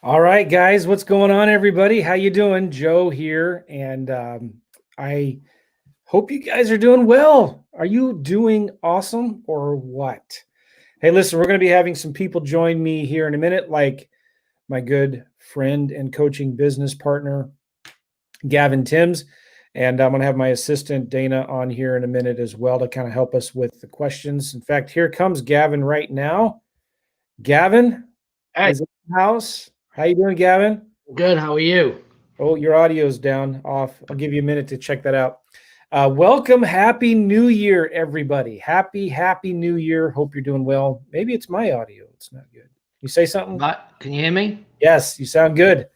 All right, guys, what's going on, everybody? How you doing? Joe here, and I hope you guys are doing well. Are you doing awesome or what? Hey, listen, we're going to be having some people join me here in a minute, like my good friend and coaching business partner, Gavin Timms, and I'm going to have my assistant, Dana, on here in a minute as well to kind of help us with the questions. In fact, here comes Gavin right now. Gavin Hey, is in the house. How you doing, Gavin? good. How are you? Oh, your audio's down off. I'll give you a minute to check that out. Welcome. Happy New Year, everybody. Happy New Year. Hope you're doing well. Maybe it's my audio. It's not good. You say something? Can you hear me? Yes, you sound good.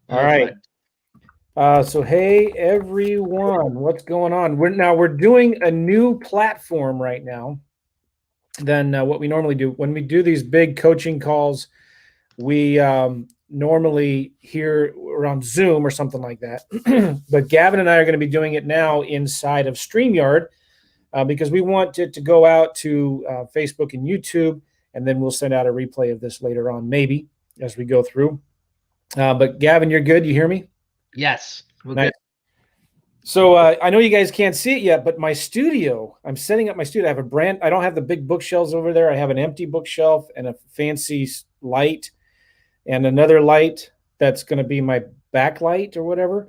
All right. Perfect. So hey everyone, what's going on? We're doing a new platform right now than what we normally do. When we do these big coaching calls, we normally here around Zoom or something like that. But Gavin and I are going to be doing it now inside of StreamYard because we want it to go out to Facebook and YouTube, and then we'll send out a replay of this later on, maybe as we go through. But Gavin, you're good. You hear me? Yes, we're Nice. good. So I know you guys can't see it yet, but my studio, I'm setting up my studio. I don't have the big bookshelves over there. I have an empty bookshelf and a fancy light and another light that's going to be my backlight or whatever.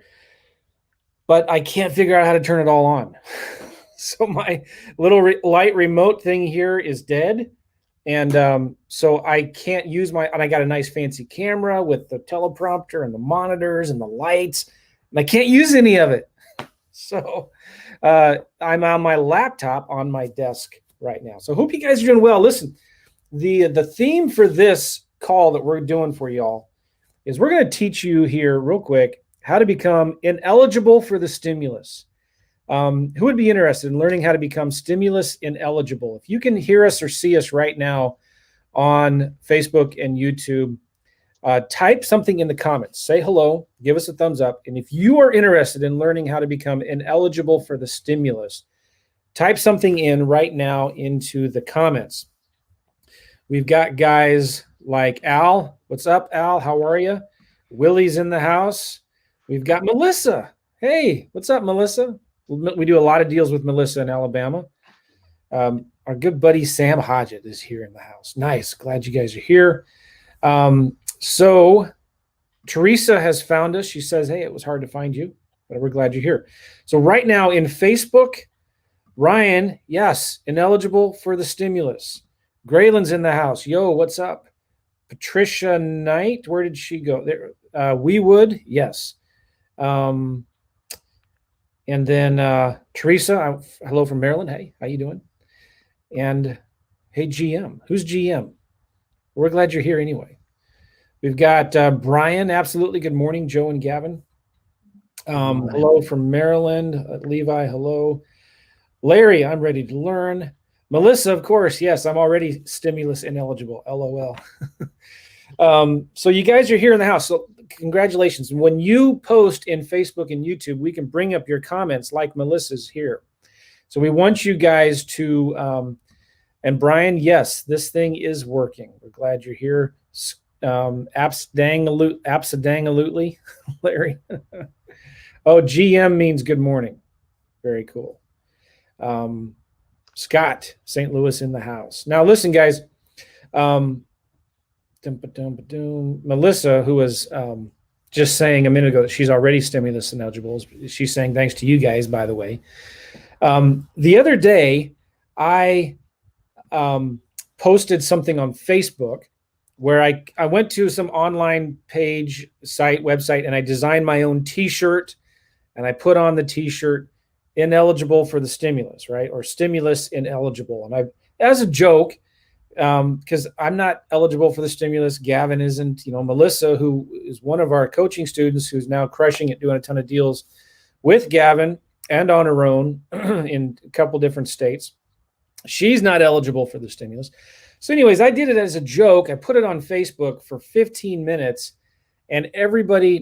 But I can't figure out how to turn it all on. So my little light remote thing here is dead. And so I can't use and I got a nice fancy camera with the teleprompter and the monitors and the lights, and I can't use any of it. So I'm on my laptop on my desk right now. So hope you guys are doing well. Listen, the theme for this call that we're doing for y'all is we're going to teach you here real quick how to become ineligible for the stimulus. Who would be interested in learning how to become stimulus ineligible? If you can hear us or see us right now on Facebook and YouTube, type something in the comments. Say hello, give us a thumbs up. And if you are interested in learning how to become ineligible for the stimulus, type something in right now into the comments. We've got guys like Al. What's up, Al? How are you? Willie's in the house. We've got Melissa. Hey, what's up, Melissa? We do a lot of deals with Melissa in Alabama. Our good buddy Sam Hodgett is here in the house. Nice. Glad you guys are here. So Teresa has found us. She says, hey, it was hard to find you, but we're glad you're here. So right now in Facebook, Ryan, yes, ineligible for the stimulus. Graylin's in the house. Yo, what's up? Patricia Knight, where did she go? There, we would, yes. And then Teresa, hello from Maryland. Hey, how you doing? And hey, GM. Who's GM? We're glad you're here anyway. We've got Brian. Absolutely. Good morning, Joe and Gavin. Hello from Maryland. Levi, hello. Larry, I'm ready to learn. Melissa, of course. Yes, I'm already stimulus ineligible. LOL. So you guys are here in the house. So congratulations. When you post in Facebook and YouTube, we can bring up your comments like Melissa's here. So we want you guys to, and Brian, yes, this thing is working. We're glad you're here. Absolutely, Larry. Oh, GM means good morning. Very cool. Scott, St. Louis in the house. Now listen, guys. Melissa, who was just saying a minute ago that she's already stimulus ineligible, she's saying thanks to you guys, by the way. The other day, I posted something on Facebook where I went to some online website, and I designed my own T-shirt, and I put on the T-shirt ineligible for the stimulus, right? Or stimulus ineligible. And as a joke, because I'm not eligible for the stimulus, Gavin isn't, Melissa, who is one of our coaching students who's now crushing it, doing a ton of deals with Gavin and on her own in a couple different states. She's not eligible for the stimulus. So anyways, I did it as a joke. I put it on Facebook for 15 minutes, and not everybody,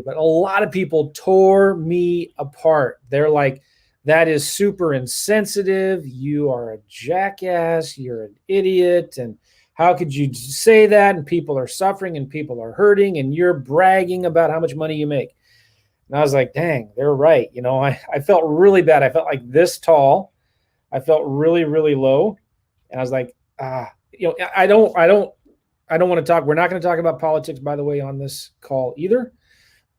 but a lot of people tore me apart. They're like, that is super insensitive. You are a jackass. You're an idiot. And How could you say that? And people are suffering and people are hurting and you're bragging about how much money you make. And I was like, dang, they're right. I felt really bad. I felt like this tall. I felt really, really low. And I was like, I don't want to talk. We're not going to talk about politics, by the way, on this call either.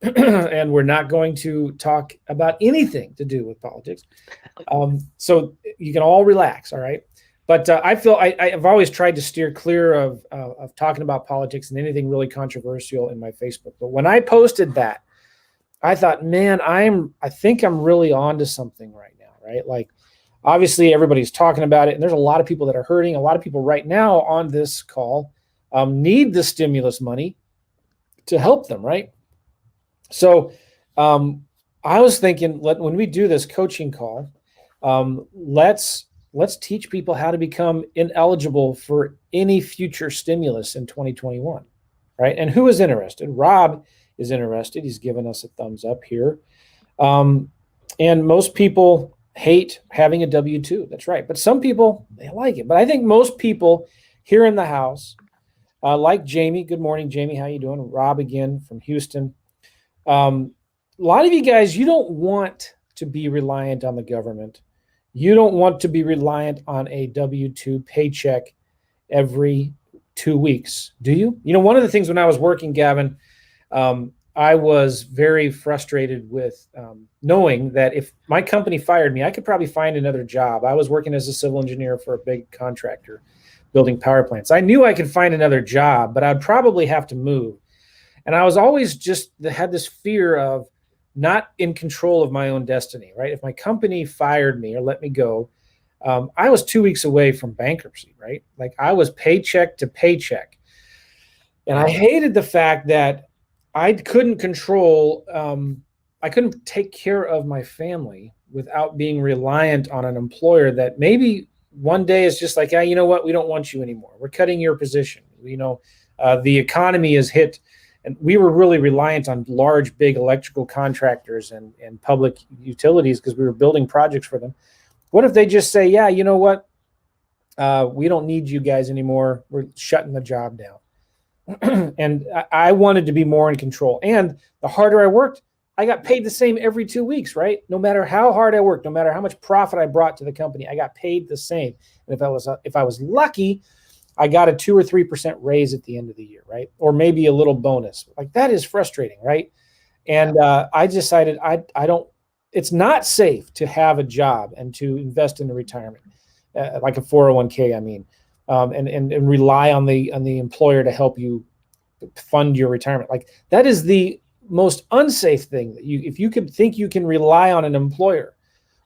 And we're not going to talk about anything to do with politics. So you can all relax. All right. But I've always tried to steer clear of talking about politics and anything really controversial in my Facebook. But when I posted that, I thought, man, I think I'm really onto something right now, right? Like, obviously, everybody's talking about it, and there's a lot of people that are hurting. A lot of people right now on this call need the stimulus money to help them, right? So I was thinking, when we do this coaching call, let's teach people how to become ineligible for any future stimulus in 2021, right? And who is interested? Rob is interested. He's given us a thumbs up here. And most people hate having a W-2. That's right. But some people, they like it. But I think most people here in the house, like Jamie. Good morning, Jamie. How you doing? Rob again from Houston. A lot of you guys, you don't want to be reliant on the government. You don't want to be reliant on a W-2 paycheck every 2 weeks, do you? One of the things when I was working, Gavin, I was very frustrated with knowing that if my company fired me, I could probably find another job. I was working as a civil engineer for a big contractor building power plants. I knew I could find another job, but I'd probably have to move. And I was always had this fear of not in control of my own destiny, right? If my company fired me or let me go, I was 2 weeks away from bankruptcy, right? Like I was paycheck to paycheck. And I hated the fact that I couldn't control, I couldn't take care of my family without being reliant on an employer that maybe one day is just like, yeah, you know what? We don't want you anymore. We're cutting your position. The economy is hit. And we were really reliant on large, big electrical contractors and public utilities because we were building projects for them. What if they just say, yeah, you know what? We don't need you guys anymore. We're shutting the job down. And I wanted to be more in control. And the harder I worked, I got paid the same every 2 weeks, right? No matter how hard I worked, no matter how much profit I brought to the company, I got paid the same. And if I was lucky, I got a 2 or 3% raise at the end of the year, right? Or maybe a little bonus. Like that is frustrating, right? And I decided it's not safe to have a job and to invest in a retirement, like a 401k, I mean, and rely on the employer to help you fund your retirement. Like that is the most unsafe thing that if you could think you can rely on an employer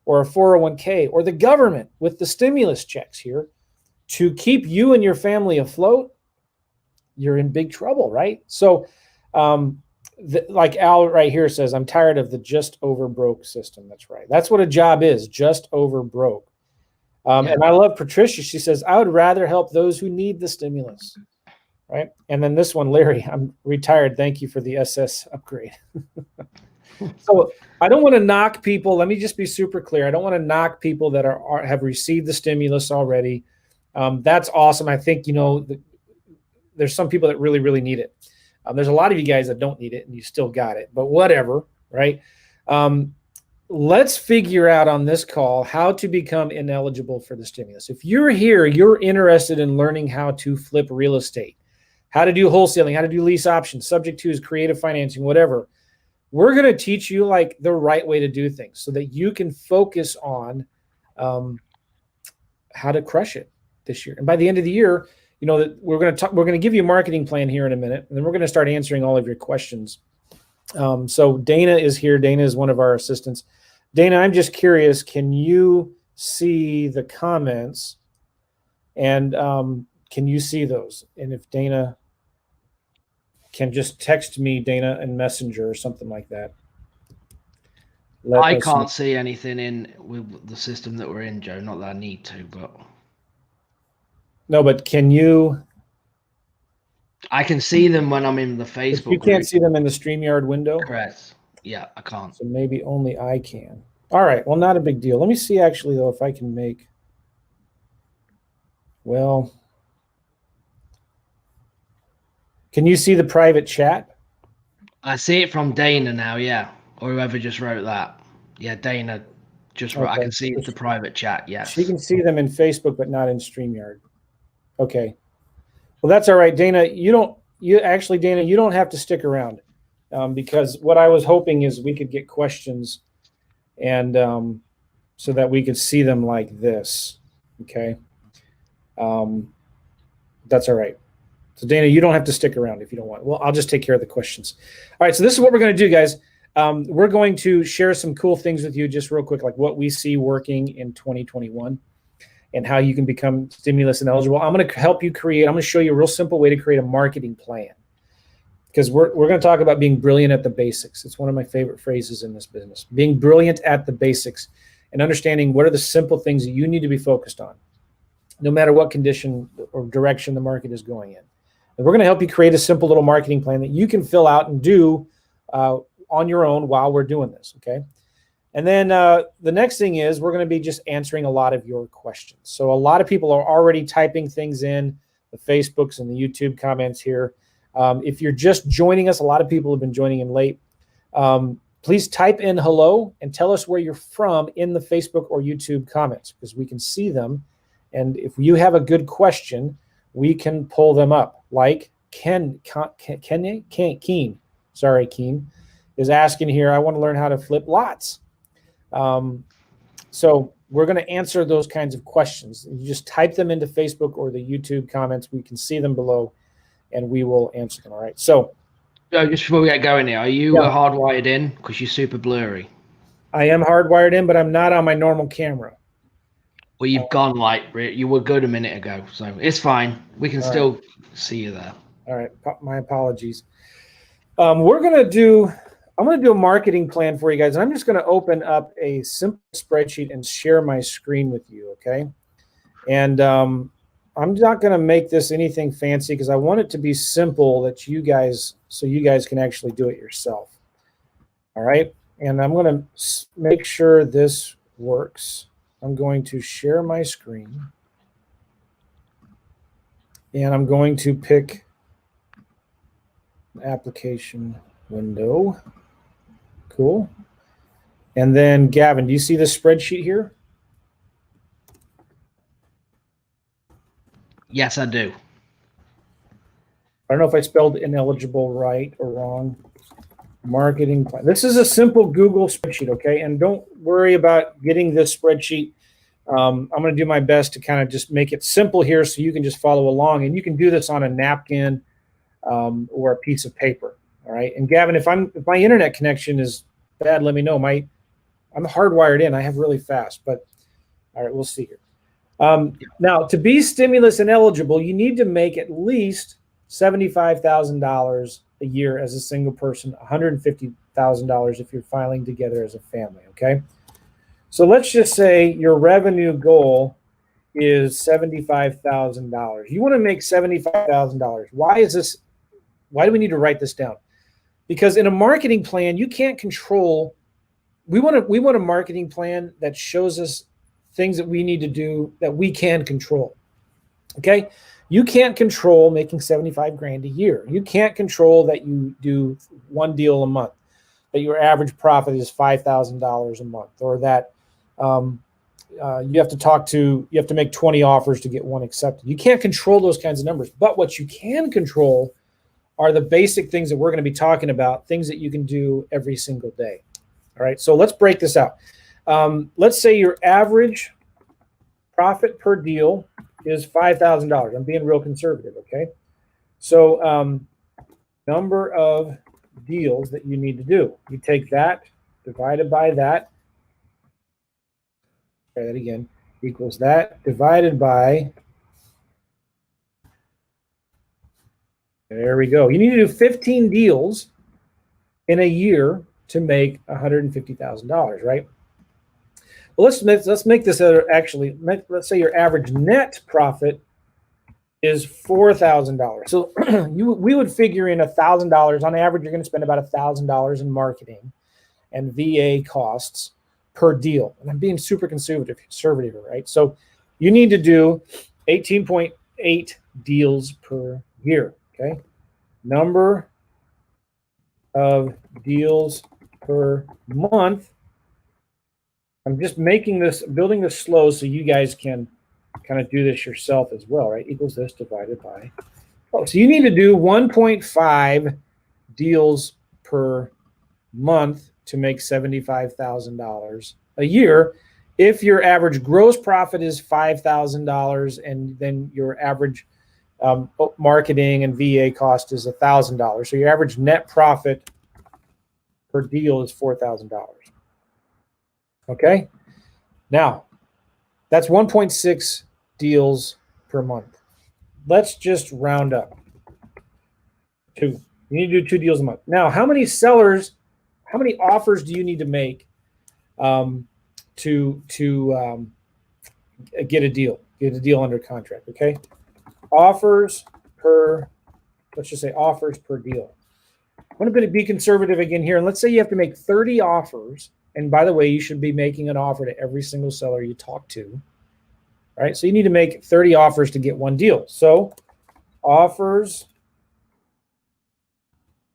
or a 401k or the government with the stimulus checks here to keep you and your family afloat, you're in big trouble, right? So like Al right here says, I'm tired of the just over broke system. That's right. That's what a job is, just over broke. And I love Patricia. She says, I would rather help those who need the stimulus, right? And then this one, Larry, I'm retired. Thank you for the SS upgrade. So I don't want to knock people. Let me just be super clear. I don't want to knock people that have received the stimulus already. That's awesome. I think, there's some people that really, really need it. There's a lot of you guys that don't need it and you still got it, but whatever, right? Let's figure out on this call how to become ineligible for the stimulus. If you're here, you're interested in learning how to flip real estate, how to do wholesaling, how to do lease options, subject to is creative financing, whatever. We're going to teach you like the right way to do things so that you can focus on how to crush it this year. And by the end of the year, that we're going to give you a marketing plan here in a minute, and then we're going to start answering all of your questions. So Dana is here. Dana is one of our assistants. Dana, I'm just curious, can you see the comments and can you see those? And if Dana can just text me, Dana, in Messenger or something like that. I can't see anything with the system that we're in, Joe. Not that I need to, but. No, but can you? I can see them when I'm in the Facebook group. You can't see them in the StreamYard window? Correct. Yeah, I can't. So maybe only I can. All right. Well, not a big deal. Let me see actually, though, if I can make. Well, Can you see the private chat? I see it from Dana now, yeah. Or whoever just wrote that. Yeah, Dana just wrote. I Okay. can see the private chat, She yes. can see them in Facebook, but not in StreamYard. Okay. Well, that's all right, Dana. You don't have to stick around, because what I was hoping is we could get questions, and so that we could see them like this. Okay. That's all right. So Dana, you don't have to stick around if you don't want. Well, I'll just take care of the questions. All right. So this is what we're going to do, guys. We're going to share some cool things with you just real quick, like what we see working in 2021 and how you can become stimulus ineligible. I'm going to help you I'm going to show you a real simple way to create a marketing plan, because we're going to talk about being brilliant at the basics. It's one of my favorite phrases in this business, being brilliant at the basics and understanding what are the simple things that you need to be focused on, no matter what condition or direction the market is going in. And we're going to help you create a simple little marketing plan that you can fill out and do on your own while we're doing this, okay? And then the next thing is we're going to be just answering a lot of your questions. So a lot of people are already typing things in the Facebooks and the YouTube comments here. If you're just joining us, a lot of people have been joining in late. Please type in hello and tell us where you're from in the Facebook or YouTube comments, because we can see them. And if you have a good question, we can pull them up. Like Keen is asking here, I want to learn how to flip lots. So we're going to answer those kinds of questions. You just type them into Facebook or the YouTube comments. We can see them below, and we will answer them. All right. So Just before we get going here, are you hardwired in? Because you're super blurry. I am hardwired in, but I'm not on my normal camera. Well, you've gone you were good a minute ago, so it's fine. We can still see you there. All right. My apologies. I'm going to do a marketing plan for you guys. And I'm just going to open up a simple spreadsheet and share my screen with you. Okay. And I'm not going to make this anything fancy, because I want it to be simple so you guys can actually do it yourself. All right. And I'm going to make sure this works. I'm going to share my screen, and I'm going to pick an application window. Cool. And then Gavin, do you see the spreadsheet here? Yes, I do. I don't know if I spelled ineligible right or wrong. Marketing plan. This is a simple Google spreadsheet, okay? And don't worry about getting this spreadsheet. I'm going to do my best to kind of just make it simple here so you can just follow along. And you can do this on a napkin or a piece of paper, all right? And Gavin, if my internet connection is bad, let me know. I'm hardwired in. I have really fast, but all right, we'll see here. Now, to be stimulus ineligible, you need to make at least $75,000 a year as a single person, $150,000 if you're filing together as a family, okay? So let's just say your revenue goal is $75,000. You want to make $75,000. Why do we need to write this down? Because in a marketing plan, you can't control. We want a marketing plan that shows us things that we need to do that we can control. Okay? You can't control making 75 grand a year. You can't control that you do one deal a month, that your average profit is $5,000 a month, or that you have to make 20 offers to get one accepted. You can't control those kinds of numbers. But what you can control are the basic things that we're going to be talking about, things that you can do every single day. All right, so let's break this out. Let's say your average profit per deal is $5,000. I'm being real conservative, okay? So number of deals that you need to do. You take that divided by that. Try that again. Equals that divided by. There we go. You need to do 15 deals in a year to make $150,000, right? Well, let's make this let's say your average net profit is $4,000. So we would figure in $1,000 on average. You're going to spend about $1,000 in marketing and VA costs per deal. And I'm being super conservative, right? So you need to do 18.8 deals per year. Okay. number of deals per month. I'm just building this slow so you guys can kind of do this yourself as well, right? Equals this divided by, so you need to do 1.5 deals per month to make $75,000 a year. If your average gross profit is $5,000 and then your average marketing and VA cost is $1,000. So your average net profit per deal is $4,000. Okay. Now that's 1.6 deals per month. Let's just round up. 2. You need to do 2 deals a month. Now, how many offers do you need to make to get a deal under contract? Okay. Let's just say offers per deal. I'm going to be conservative again here. And let's say you have to make 30 offers. And by the way, you should be making an offer to every single seller you talk to. Right? So you need to make 30 offers to get 1 deal. So offers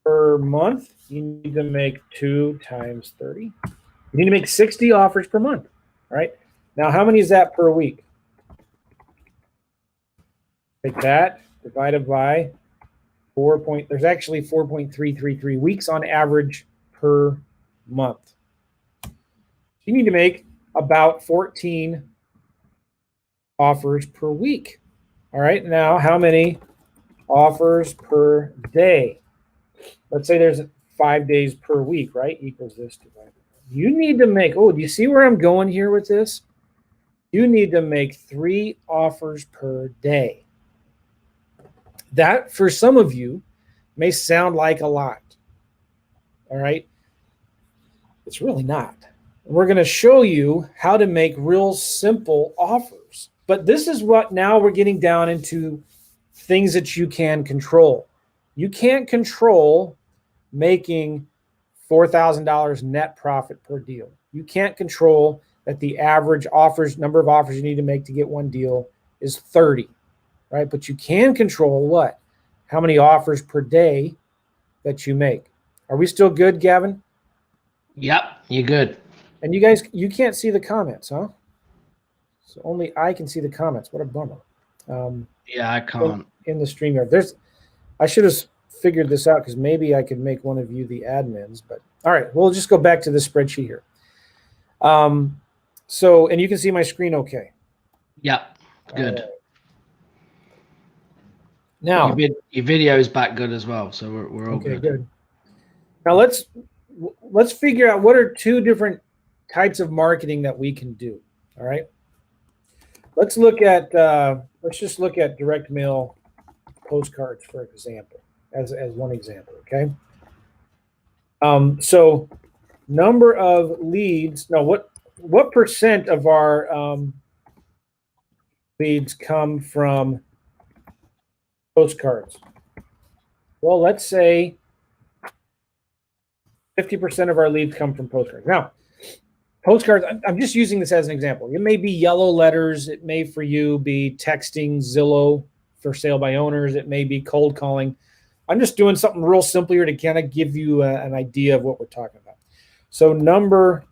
per month, you need to make 2 times 30. You need to make 60 offers per month. All right? Now, how many is that per week? Take that divided by there's actually 4.333 weeks on average per month. You need to make about 14 offers per week. All right. Now, how many offers per day? Let's say there's 5 days per week, right? Equals this divided. You need to make, do you see where I'm going here with this? You need to make 3 offers per day. That, for some of you, may sound like a lot. All right. It's really not. We're going to show you how to make real simple offers. But this is what now we're getting down into things that you can control. You can't control making $4,000 net profit per deal. You can't control that the average number of offers you need to make to get 1 deal is 30, right? But you can control what? How many offers per day that you make. Are we still good, Gavin? Yep, you're good. And you guys, you can't see the comments, huh? So only I can see the comments. What a bummer. Yeah, I can't. In the StreamYard. I should have figured this out because maybe I could make one of you the admins. But all right, we'll just go back to the spreadsheet here. So, and you can see my screen okay. Yep, good. Right. Now, your video is back good as well, so we're all good. Now let's figure out what are 2 different types of marketing that we can do. All right. Let's just look at direct mail postcards for example, as one example. Okay. So number of leads. Now, what percent of our leads come from postcards? Well, let's say 50% of our leads come from postcards. Now, postcards, I'm just using this as an example. It may be yellow letters. It may for you be texting, Zillow for sale by owners. It may be cold calling. I'm just doing something real simple here to kind of give you an idea of what we're talking about. So number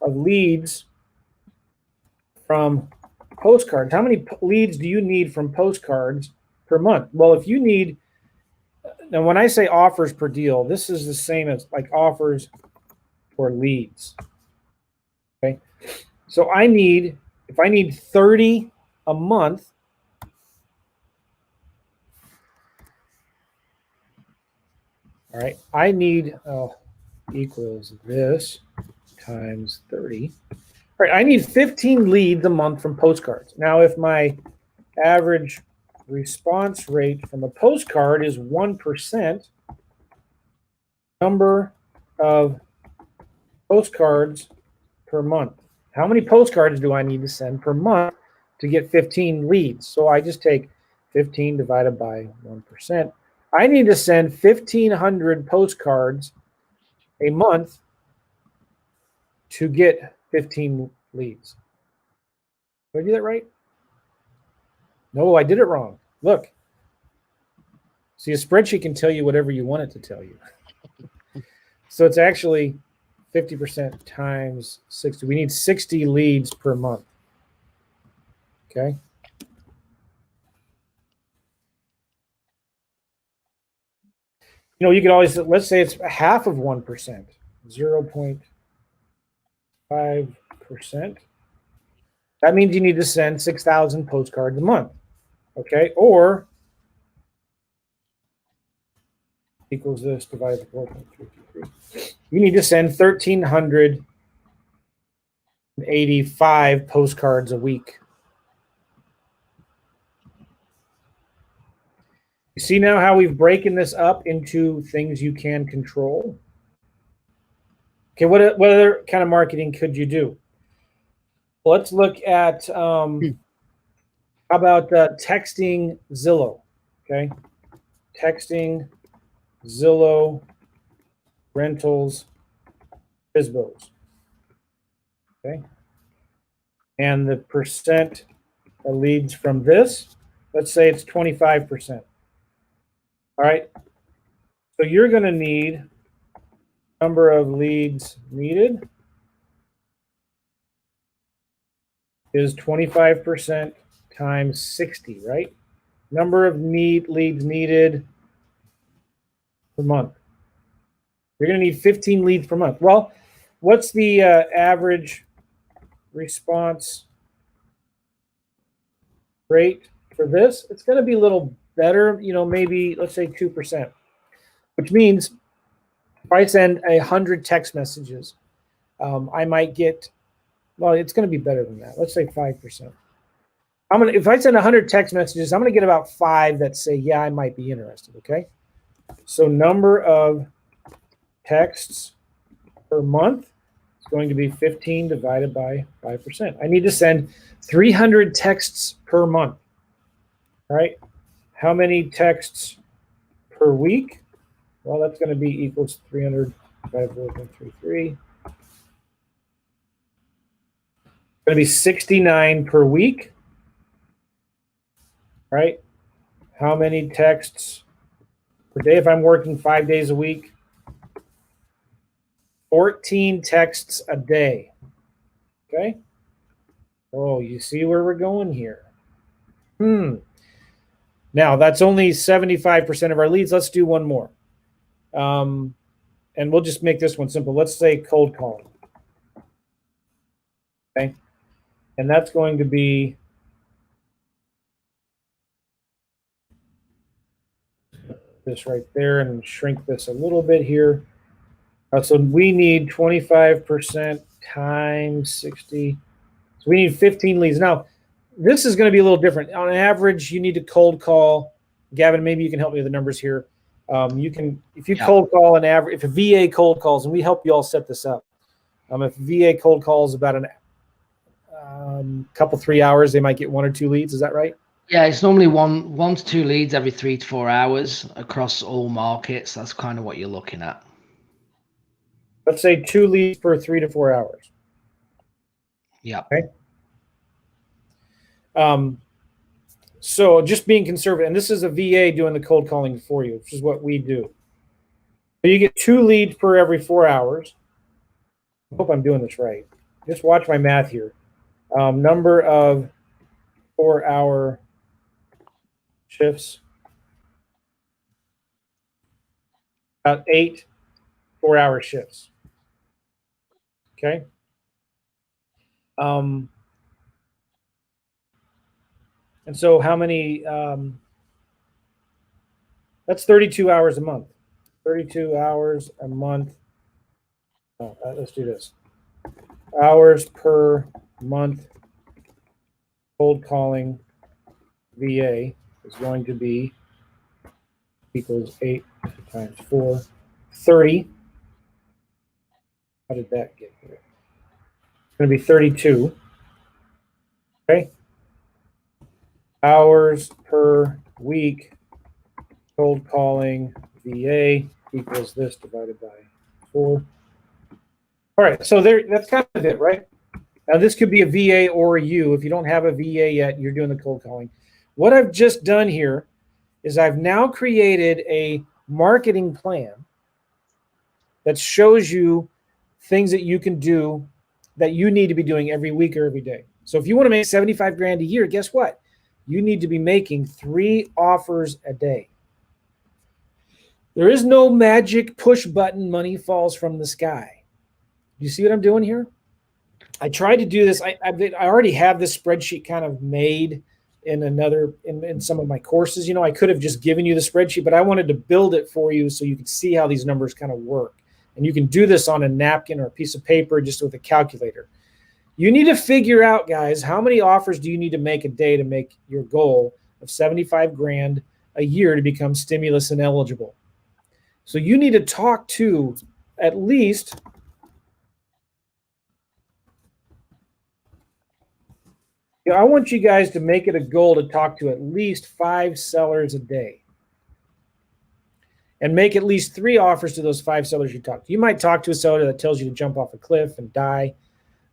of leads from postcards. How many leads do you need from postcards per month? Well, if you need, now when I say offers per deal, this is the same as like offers for leads. Okay. So if I need 30 a month, all right, I need equals this times 30. All right, I need 15 leads a month from postcards. Now, if my average response rate from a postcard is 1%, number of postcards per month. How many postcards do I need to send per month to get 15 leads? So I just take 15 divided by 1%. I need to send 1,500 postcards a month to get 15 leads. Did I do that right? No, I did it wrong. Look. See, a spreadsheet can tell you whatever you want it to tell you. So it's actually 50% times 60. We need 60 leads per month. Okay. You know, you could always, let's say it's half of 1%, 0.5%. That means you need to send 6,000 postcards a month. Okay. Or equals this divided by 4.323. You need to send 1,385 postcards a week. You see now how we've broken this up into things you can control? Okay, what other kind of marketing could you do? Well, let's look at, how about texting Zillow? Okay, texting Zillow, rentals, FSBOs. Okay, and the percent that leads from this, let's say it's 25%. All right, so you're going to need number of leads needed is 25% times 60, right? Number of leads needed per month. You're going to need 15 leads per month. Well, what's the average response rate for this? It's going to be a little better, you know, maybe let's say 2%, which means if I send 100 text messages, I might get, well, it's going to be better than that. Let's say 5%. If I send 100 text messages, I'm going to get about 5 that say, yeah, I might be interested. Okay. So number of texts per month is going to be 15 divided by 5%. I need to send 300 texts per month. All right. How many texts per week? Well, that's going to be equals 300 divided by 4.33. It's going to be 69 per week. Right? How many texts per day if I'm working 5 days a week? 14 texts a day. Okay? Oh, you see where we're going here. Now, that's only 75% of our leads. Let's do one more. And we'll just make this one simple. Let's say cold calling. Okay? And that's going to be this right there and shrink this a little bit here. So we need 25% times 60. So we need 15 leads. Now, this is going to be a little different. On average, you need to cold call. Gavin, maybe you can help me with the numbers here. You can, if you cold call an average, if a VA cold calls, and we help you all set this up. If VA cold calls about a couple, 3 hours, they might get 1 or 2 leads. Is that right? Yeah, it's normally one to 2 leads every 3 to 4 hours across all markets. That's kind of what you're looking at. Let's say 2 leads per 3 to 4 hours. Yeah. Okay. So just being conservative, and this is a VA doing the cold calling for you, which is what we do. So you get 2 leads per every 4 hours. I hope I'm doing this right. Just watch my math here. Number of 4-hour shifts. About 8 4-hour shifts. Okay. And so how many, that's 32 hours a month. 32 hours a month. Oh, let's do this. Hours per month cold calling VA is going to be equals 8 times 4, 30. How did that get here? It's going to be 32. Okay. Hours per week cold calling VA equals this divided by 4. All right, so that's kind of it, right? Now this could be a VA or a U. If you don't have a VA yet, you're doing the cold calling. What I've just done here is I've now created a marketing plan that shows you things that you can do that you need to be doing every week or every day. So if you want to make 75 grand a year, guess what? You need to be making 3 offers a day. There is no magic push button money falls from the sky. You see what I'm doing here? I tried to do this. I already have this spreadsheet kind of made in some of my courses. I could have just given you the spreadsheet, but I wanted to build it for you so you could see how these numbers kind of work. And you can do this on a napkin or a piece of paper just with a calculator. You need to figure out, guys, how many offers do you need to make a day to make your goal of 75 grand a year to become stimulus ineligible? So you need to talk to at least I want you guys to make it a goal to talk to at least 5 sellers a day and make at least 3 offers to those 5 sellers you talk to. You might talk to a seller that tells you to jump off a cliff and die,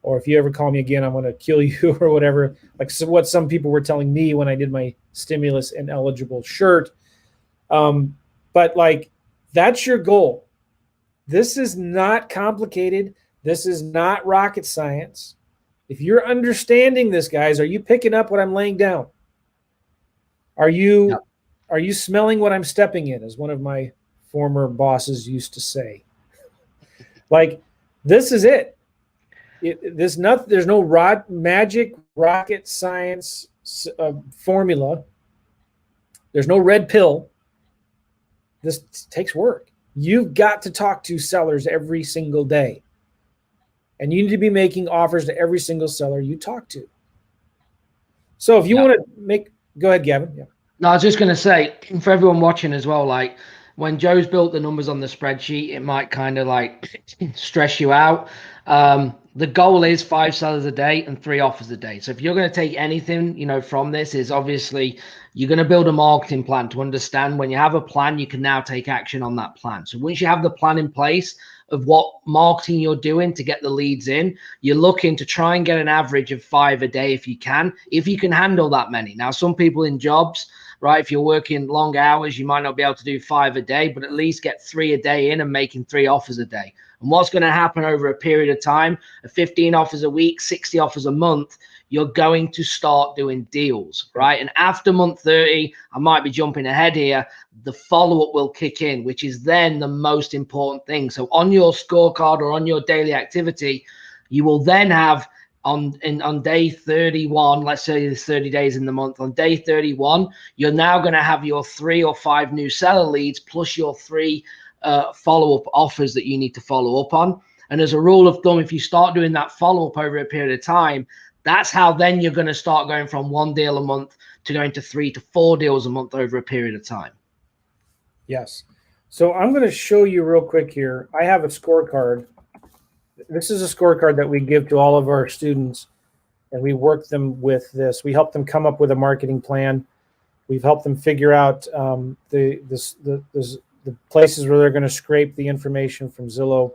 or if you ever call me again, I'm going to kill you or whatever, like what some people were telling me when I did my stimulus ineligible shirt. But like, that's your goal. This is not complicated. This is not rocket science. If you're understanding this, guys, are you picking up what I'm laying down? Are you smelling what I'm stepping in, as one of my former bosses used to say? Like, this is it. There's no magic rocket science formula. There's no red pill. This takes work. You've got to talk to sellers every single day. And you need to be making offers to every single seller you talk to. So if you want to go ahead, Gavin. Yeah. No, I was just going to say, for everyone watching as well, like when Joe's built the numbers on the spreadsheet, it might kind of like stress you out. The goal is 5 sellers a day and 3 offers a day. So if you're going to take anything, from this, is obviously you're going to build a marketing plan to understand when you have a plan, you can now take action on that plan. So once you have the plan in place of what marketing you're doing to get the leads in, you're looking to try and get an average of 5 a day if you can handle that many. Now, some people in jobs, right, if you're working long hours, you might not be able to do 5 a day, but at least get 3 a day in and making 3 offers a day. And what's going to happen over a period of time, 15 offers a week, 60 offers a month, you're going to start doing deals, right? And after month 30, I might be jumping ahead here, the follow-up will kick in, which is then the most important thing. So on your scorecard or on your daily activity, you will then have on day 31, let's say there's 30 days in the month, on day 31, you're now going to have your 3 or 5 new seller leads plus your 3 follow-up offers that you need to follow up on. And as a rule of thumb, if you start doing that follow-up over a period of time, that's how then you're going to start going from 1 deal a month to going to 3 to 4 deals a month over a period of time. Yes. So I'm going to show you real quick here. I have a scorecard. This is a scorecard that we give to all of our students, and we work them with this. We help them come up with a marketing plan. We've helped them figure out the places where they're going to scrape the information from Zillow.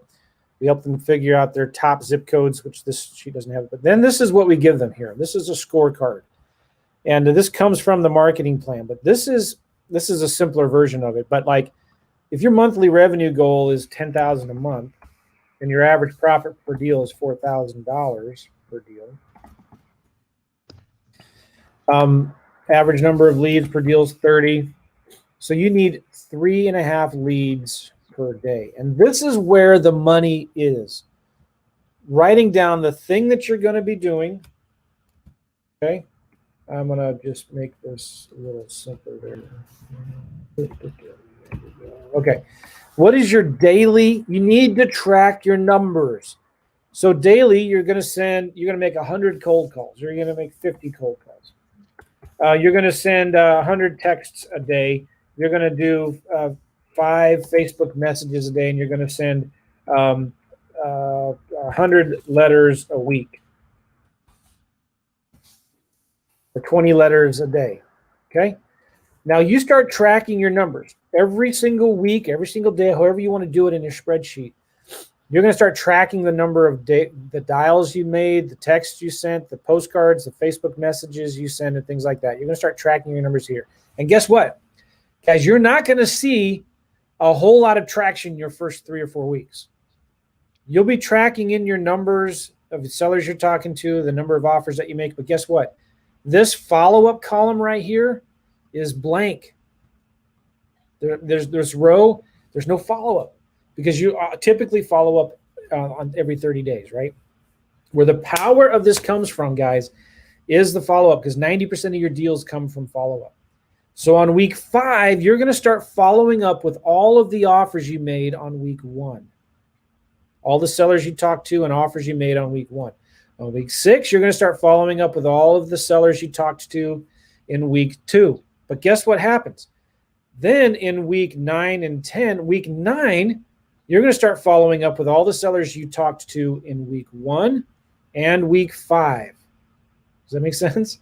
We help them figure out their top zip codes, which this sheet doesn't have. But then this is what we give them here. This is a scorecard. And this comes from the marketing plan. But this is a simpler version of it. But like, if your monthly revenue goal is $10,000 a month and your average profit per deal is $4,000 per deal, average number of leads per deal is 30. So you need 3.5 leads per day. And this is where the money is. Writing down the thing that you're going to be doing. Okay. I'm going to just make this a little simpler there. Okay. What is your daily? You need to track your numbers. So daily, you're going to make 100 cold calls. You're going to make 50 cold calls. You're going to send 100 texts a day. You're going to do 5 Facebook messages a day, and you're going to send 100 letters a week, or 20 letters a day. Okay. Now you start tracking your numbers every single week, every single day, however you want to do it in your spreadsheet. You're going to start tracking the number of the dials you made, the texts you sent, the postcards, the Facebook messages you sent, and things like that. You're going to start tracking your numbers here. And guess what? Guys, you're not going to see a whole lot of traction your first 3 or 4 weeks. You'll be tracking in your numbers of the sellers you're talking to, the number of offers that you make. But guess what? This follow-up column right here is blank. There's row, there's no follow-up because you typically follow up on every 30 days, right? Where the power of this comes from, guys, is the follow-up, because 90% of your deals come from follow-up. So on week 5, you're going to start following up with all of the offers you made on week 1. All the sellers you talked to and offers you made on week 1. On week 6, you're going to start following up with all of the sellers you talked to in week 2. But guess what happens? Then in week 9 and 10, week 9, you're going to start following up with all the sellers you talked to in week 1 and week 5. Does that make sense?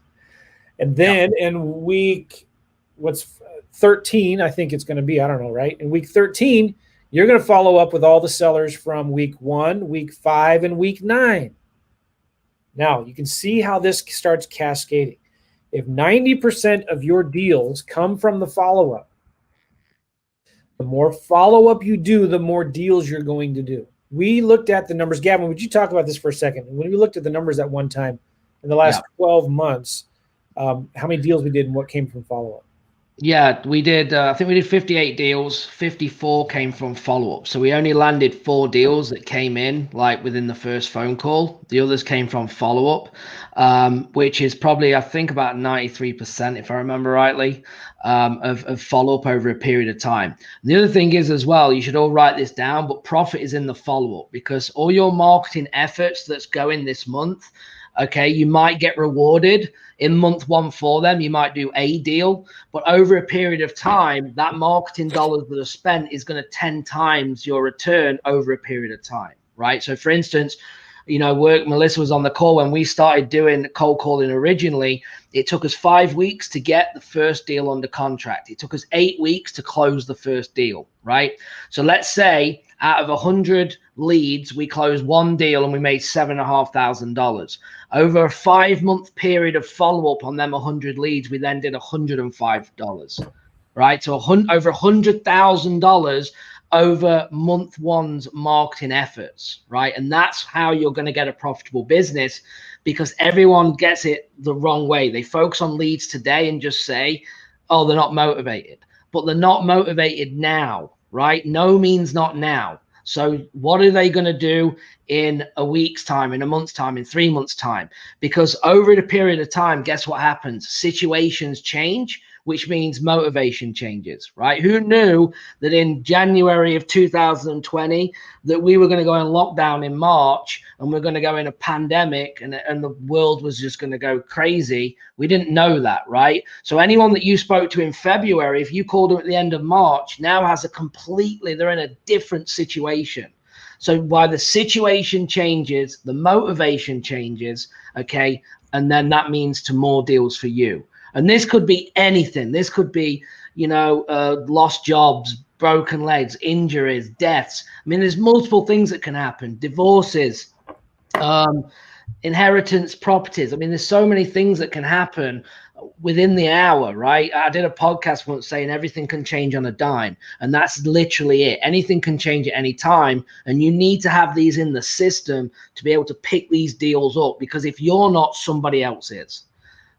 And then in week 13, I think it's going to be, I don't know, right? In week 13, you're going to follow up with all the sellers from week 1, week 5, and week 9. Now, you can see how this starts cascading. If 90% of your deals come from the follow-up, the more follow-up you do, the more deals you're going to do. We looked at the numbers. Gavin, would you talk about this for a second? When we looked at the numbers at one time in the last 12 months, how many deals we did and what came from follow-up? Yeah, we did. I think we did 58 deals. 54 came from follow-up. So we only landed 4 deals that came in like within the first phone call. The others came from follow-up, which is probably, I think, about 93%, if I remember rightly, of follow-up over a period of time. And the other thing is as well, you should all write this down, but profit is in the follow-up, because all your marketing efforts that's going this month, okay, you might get rewarded in month 1 for them. You might do a deal, but over a period of time, that marketing dollars that are spent is going to 10 times your return over a period of time, right? So for instance, you know, Melissa was on the call when we started doing cold calling originally. It took us 5 weeks to get the first deal under contract. It took us 8 weeks to close the first deal, right? So let's say out of 100 leads, we closed 1 deal and we made $7,500. Over a 5-month period of follow-up on them 100 leads, we then did $105, right? So over $100,000 over month 1's marketing efforts, right? And that's how you're going to get a profitable business, because everyone gets it the wrong way. They focus on leads today and just say, oh, they're not motivated, but they're not motivated now, right? No means not now. So what are they going to do in a week's time, in a month's time, in 3 months' time? Because over the period of time, guess what happens? Situations change, which means motivation changes, right? Who knew that in January of 2020 that we were going to go in lockdown in March and we're going to go in a pandemic and the world was just going to go crazy? We didn't know that, right? So anyone that you spoke to in February, if you called them at the end of March, now has they're in a different situation. So while the situation changes, the motivation changes, okay? And then that means to more deals for you. And this could be anything. This could be, you know, lost jobs, broken legs, injuries, deaths. I mean, there's multiple things that can happen. Divorces, inheritance, properties. I mean, there's so many things that can happen within the hour, right? I did a podcast once saying everything can change on a dime, and that's literally it. Anything can change at any time, and you need to have these in the system to be able to pick these deals up, because if you're not, somebody else is.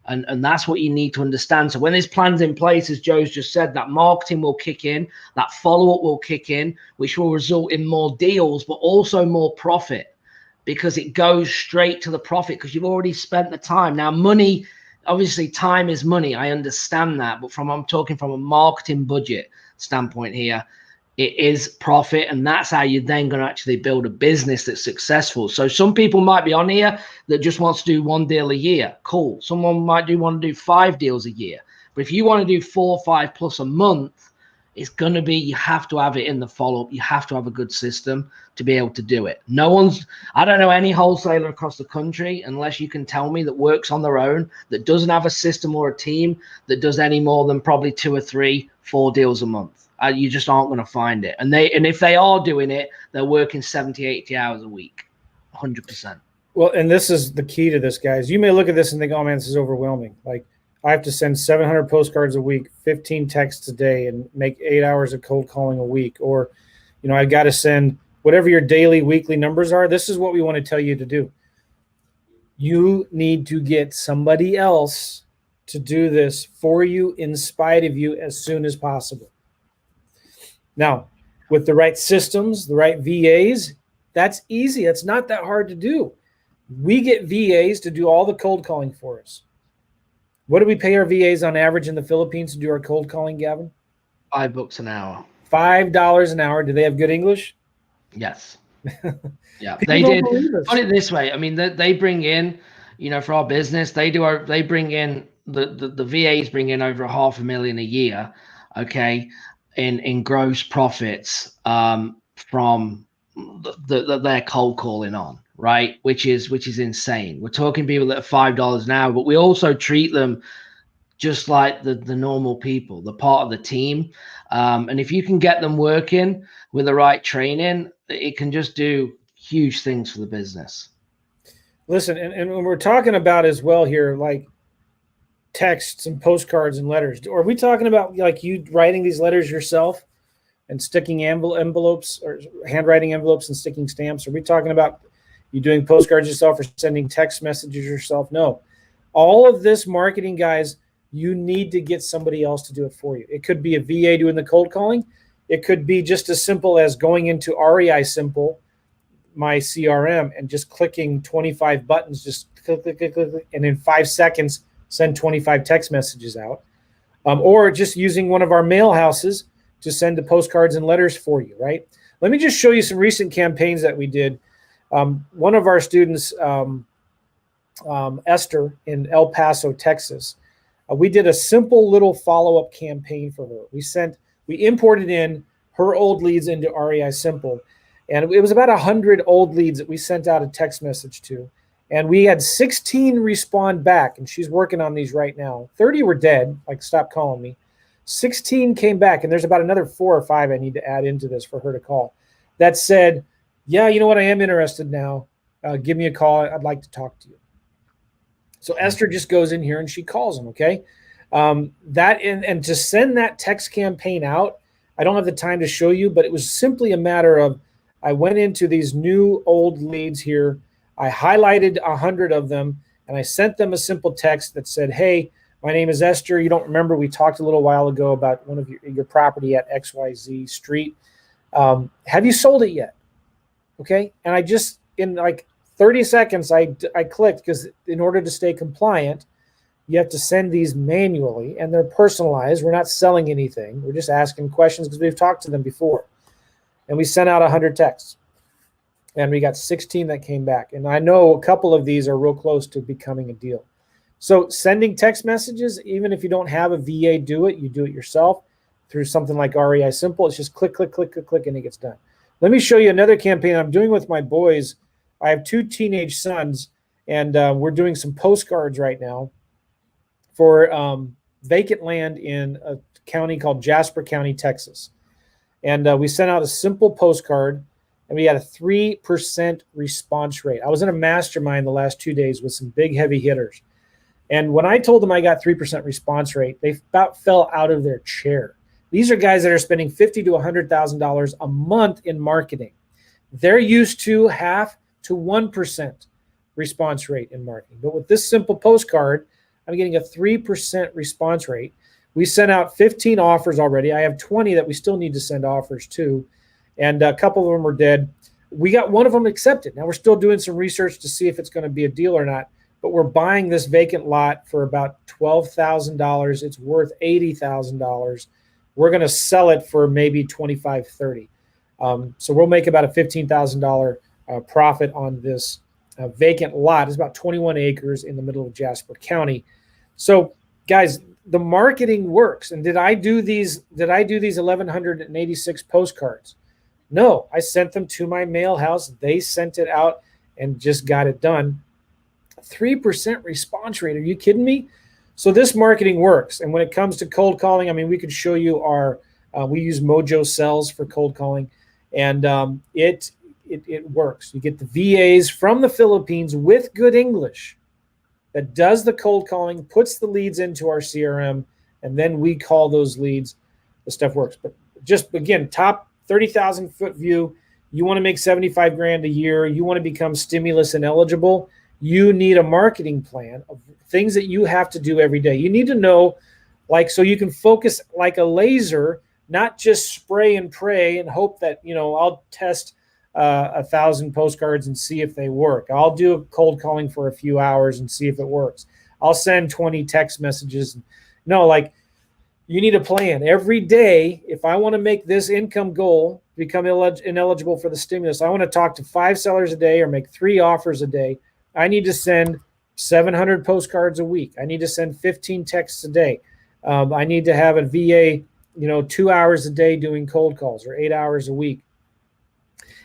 And that's what you need to understand. So when there's plans in place, as Joe's just said, that marketing will kick in, that follow-up will kick in, which will result in more deals, but also more profit, because it goes straight to the profit because you've already spent the time. Now, money, obviously time is money. I understand that. But I'm talking from a marketing budget standpoint here. It is profit, and that's how you're then going to actually build a business that's successful. So some people might be on here that just wants to do 1 deal a year. Cool. Someone might want to do 5 deals a year. But if you want to do 4 or 5 plus a month, it's going to be, you have to have it in the follow-up. You have to have a good system to be able to do it. I don't know any wholesaler across the country, unless you can tell me, that works on their own, that doesn't have a system or a team that does any more than probably 2 or 3, 4 deals a month. You just aren't going to find it. And if they are doing it, they're working 70, 80 hours a week, 100%. Well, and this is the key to this, guys. You may look at this and think, oh man, this is overwhelming. Like, I have to send 700 postcards a week, 15 texts a day, and make 8 hours of cold calling a week. Or, I've got to send whatever your daily, weekly numbers are. This is what we want to tell you to do. You need to get somebody else to do this for you, in spite of you, as soon as possible. Now, with the right systems, the right VAs, that's easy. It's not that hard to do. We get VAs to do all the cold calling for us. What do we pay our VAs on average in the Philippines to do our cold calling, Gavin? $5 an hour. $5 an hour. Do they have good English? Yes. Yeah, People they don't did. believe us. Put it this way. I mean, they bring in, for our business, they bring in the VAs bring in over $500,000 a year, okay, in gross profits from their cold calling on, right? Which is insane. We're talking people that are $5 an hour, but we also treat them just like the normal people, the part of the team. And if you can get them working with the right training, it can just do huge things for the business. Listen, and when we're talking about as well here, like texts and postcards and letters, are we talking about like you writing these letters yourself and sticking envelopes, or handwriting envelopes and sticking stamps? Are we talking about you doing postcards yourself or sending text messages yourself? No. All of this marketing, guys, you need to get somebody else to do it for you. It could be a VA doing the cold calling. It could be just as simple as going into REI Simple, my CRM, and just clicking 25 buttons, just click, click, click, click, click, and in 5 seconds, send 25 text messages out. Or just using one of our mail houses to send the postcards and letters for you, right? Let me just show you some recent campaigns that we did. One of our students, Esther, in El Paso, Texas, we did a simple little follow-up campaign for her. We imported in her old leads into REI Simple, and it was about 100 old leads that we sent out a text message to, and we had 16 respond back, and she's working on these right now. 30 were dead, like stop calling me. 16 came back, and there's about another 4 or 5 I need to add into this for her to call. That said, yeah, you know what, I am interested now. Give me a call. I'd like to talk to you. So Esther just goes in here and she calls them, okay? And to send that text campaign out, I don't have the time to show you, but it was simply a matter of, I went into these new old leads here. I highlighted 100 of them, and I sent them a simple text that said, hey, my name is Esther. You don't remember, we talked a little while ago about one of your property at XYZ Street. Have you sold it yet? Okay. And I just, in like 30 seconds, I clicked, because in order to stay compliant, you have to send these manually, and they're personalized. We're not selling anything. We're just asking questions because we've talked to them before. And we sent out 100 texts, and we got 16 that came back. And I know a couple of these are real close to becoming a deal. So sending text messages, even if you don't have a VA do it, you do it yourself through something like REI Simple. It's just click, click, click, click, click, and it gets done. Let me show you another campaign I'm doing with my boys. I have 2 teenage sons, and we're doing some postcards right now for vacant land in a county called Jasper County, Texas. And we sent out a simple postcard, and we had a 3% response rate. I was in a mastermind the last 2 days with some big heavy hitters. And when I told them I got 3% response rate, they about fell out of their chair. These are guys that are spending $50,000 to $100,000 a month in marketing. They're used to 0.5% to 1% response rate in marketing. But with this simple postcard, I'm getting a 3% response rate. We sent out 15 offers already. I have 20 that we still need to send offers to, and a couple of them are dead. We got one of them accepted. Now we're still doing some research to see if it's going to be a deal or not, but we're buying this vacant lot for about $12,000. It's worth $80,000. We're going to sell it for maybe $25,000, $30,000. So we'll make about a $15,000 profit on this vacant lot. It's about 21 acres in the middle of Jasper County. So guys, the marketing works. And did I do these 1,186 postcards? No, I sent them to my mail house. They sent it out and just got it done. 3% response rate. Are you kidding me? So this marketing works. And when it comes to cold calling, I mean, we could show you we use Mojo Sells for cold calling, and it works. You get the VAs from the Philippines with good English that does the cold calling, puts the leads into our CRM, and then we call those leads. The stuff works. But just, again, top 30,000 foot view, you want to make 75 grand a year, you want to become stimulus ineligible, you need a marketing plan of things that you have to do every day. You need to know, like, so you can focus like a laser, not just spray and pray and hope that, I'll test 1,000 postcards and see if they work. I'll do a cold calling for a few hours and see if it works. I'll send 20 text messages. No, like, you need a plan every day. If I want to make this income goal, become ineligible for the stimulus, I want to talk to 5 sellers a day or make 3 offers a day. I need to send 700 postcards a week. I need to send 15 texts a day. I need to have a VA, 2 hours a day doing cold calls or 8 hours a week.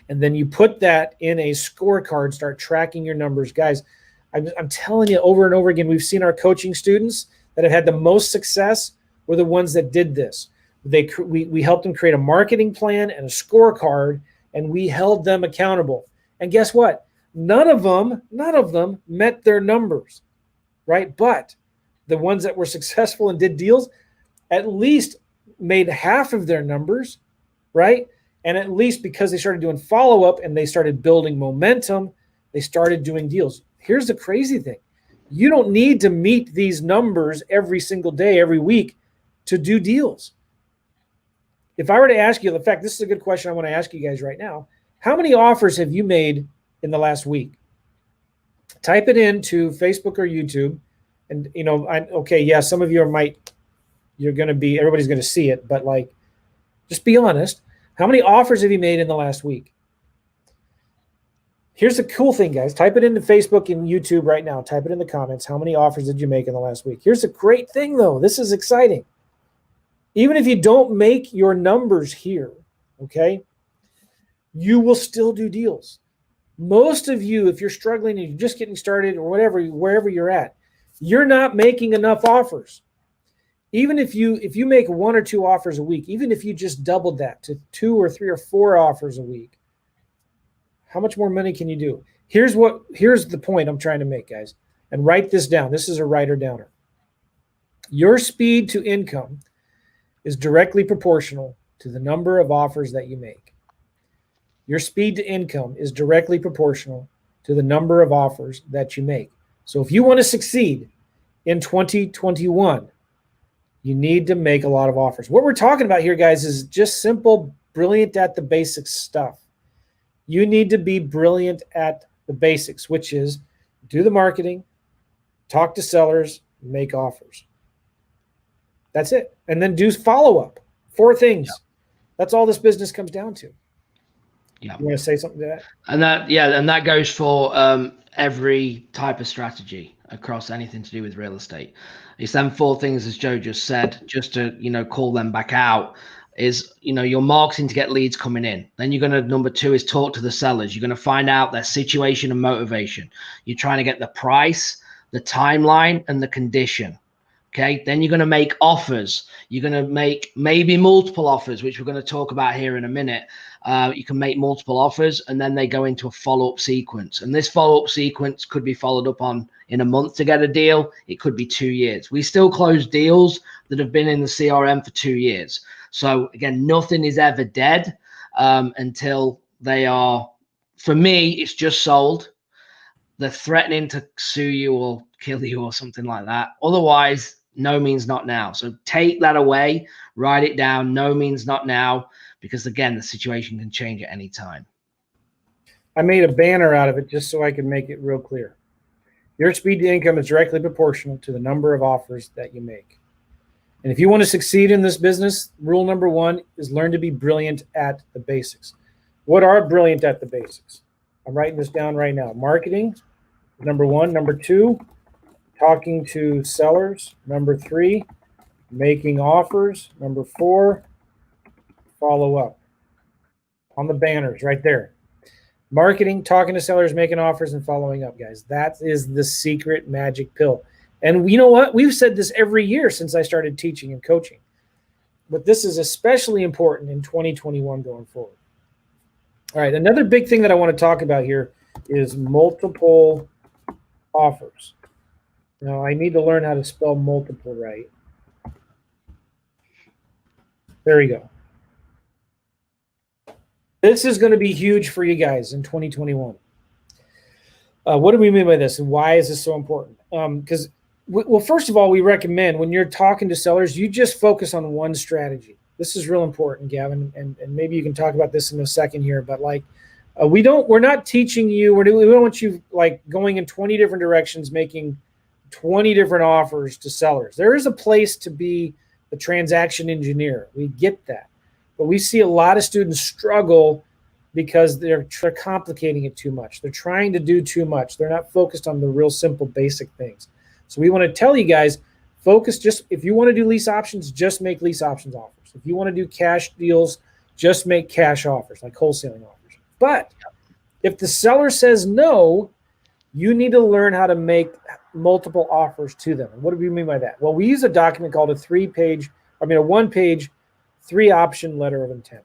And then you put that in a scorecard, start tracking your numbers. Guys, I'm telling you over and over again, we've seen our coaching students that have had the most success were the ones that did this. We helped them create a marketing plan and a scorecard, and we held them accountable. And guess what? None of them met their numbers, right? But the ones that were successful and did deals at least made half of their numbers, right? And at least because they started doing follow-up and they started building momentum, they started doing deals. Here's the crazy thing. You don't need to meet these numbers every single day, every week to do deals. If I were to ask you, in fact, this is a good question I want to ask you guys right now. How many offers have you made in the last week? Type it into Facebook or YouTube. And, some of you everybody's going to see it, but like, just be honest. How many offers have you made in the last week? Here's the cool thing, guys. Type it into Facebook and YouTube right now. Type it in the comments. How many offers did you make in the last week? Here's the great thing, though. This is exciting. Even if you don't make your numbers here, okay, you will still do deals. Most of you, if you're struggling and you're just getting started or whatever, wherever you're at, you're not making enough offers. Even if you make 1 or 2 offers a week, even if you just doubled that to 2 or 3 or 4 offers a week, how much more money can you do? Here's the point I'm trying to make, guys. And write this down. This is a writer downer. Your speed to income is directly proportional to the number of offers that you make. Your speed to income is directly proportional to the number of offers that you make. So if you want to succeed in 2021, you need to make a lot of offers. What we're talking about here, guys, is just simple, brilliant at the basics stuff. You need to be brilliant at the basics, which is do the marketing, talk to sellers, make offers. That's it. And then do follow-up. 4 things. Yeah. That's all this business comes down to. Yeah. You want to say something to that? And that goes for every type of strategy across anything to do with real estate. It's them 4 things, as Joe just said, just to, call them back out, is, your marketing to get leads coming in. Then you're going to, number 2 is talk to the sellers. You're going to find out their situation and motivation. You're trying to get the price, the timeline, and the condition. Okay, then you're going to make offers. You're going to make maybe multiple offers, which we're going to talk about here in a minute. You can make multiple offers, and then they go into a follow-up sequence. And this follow-up sequence could be followed up on in a month to get a deal. It could be 2 years. We still close deals that have been in the CRM for 2 years. So again, nothing is ever dead until they are, for me, it's just sold. They're threatening to sue you or kill you or something like that. Otherwise, no means not now. So take that away, write it down. No means not now, because again, the situation can change at any time. I made a banner out of it just so I can make it real clear. Your speed to income is directly proportional to the number of offers that you make. And if you want to succeed in this business, rule number 1 is learn to be brilliant at the basics. What are brilliant at the basics? I'm writing this down right now. Marketing, number 1. Number 2, talking to sellers. Number 3, making offers. Number 4, follow up. On the banners right there. Marketing, talking to sellers, making offers, and following up, guys. That is the secret magic pill. And you know what? We've said this every year since I started teaching and coaching. But this is especially important in 2021 going forward. All right, another big thing that I want to talk about here is multiple offers. Now I need to learn how to spell multiple right. There we go. This is going to be huge for you guys in 2021. What do we mean by this, and why is this so important? Because, well, first of all, we recommend when you're talking to sellers, you just focus on one strategy. This is real important, Gavin, and maybe you can talk about this in a second here. But like, we're not teaching you. We don't want you like going in 20 different directions, making 20 different offers to sellers. There is a place to be a transaction engineer. We get that. But we see a lot of students struggle because they're complicating it too much. They're trying to do too much. They're not focused on the real simple basic things. So we want to tell you guys, focus just, if you want to do lease options, just make lease options offers. If you want to do cash deals, just make cash offers, like wholesaling offers. But if the seller says no, you need to learn how to make multiple offers to them. And what do we mean by that? Well, we use a document called a one-page, 3-option letter of intent.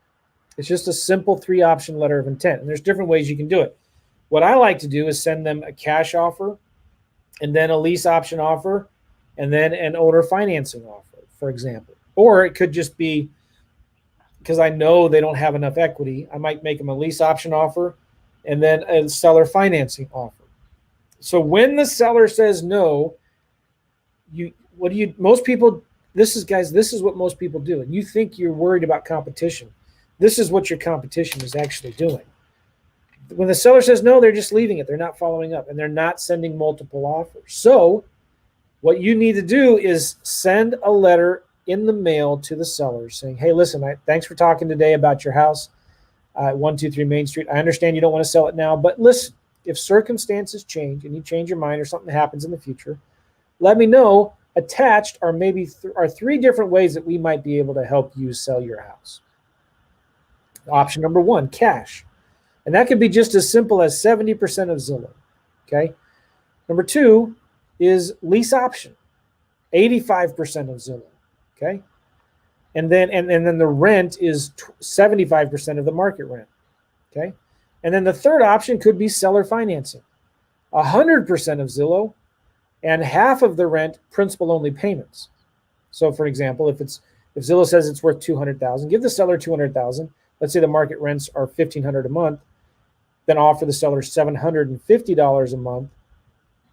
It's just a simple 3-option letter of intent. And there's different ways you can do it. What I like to do is send them a cash offer, and then a lease option offer, and then an owner financing offer, for example. Or it could just be, because I know they don't have enough equity, I might make them a lease option offer and then a seller financing offer. So when the seller says no, most people, this is what most people do. And you think you're worried about competition. This is what your competition is actually doing. When the seller says no, they're just leaving it. They're not following up, and they're not sending multiple offers. So what you need to do is send a letter in the mail to the seller saying, hey, listen, thanks for talking today about your house at 123 Main Street. I understand you don't want to sell it now, but listen, if circumstances change and you change your mind or something happens in the future, let me know. Attached are maybe are 3 different ways that we might be able to help you sell your house. Option number 1, cash. And that could be just as simple as 70% of Zillow. Okay. Number 2 is lease option, 85% of Zillow. Okay. And then the rent is 75% of the market rent. Okay. And then the third option could be seller financing, 100% of Zillow, and half of the rent principal only payments. So for example, if Zillow says it's worth $200,000, give the seller $200,000. Let's say the market rents are $1,500 a month, then offer the seller $750 a month,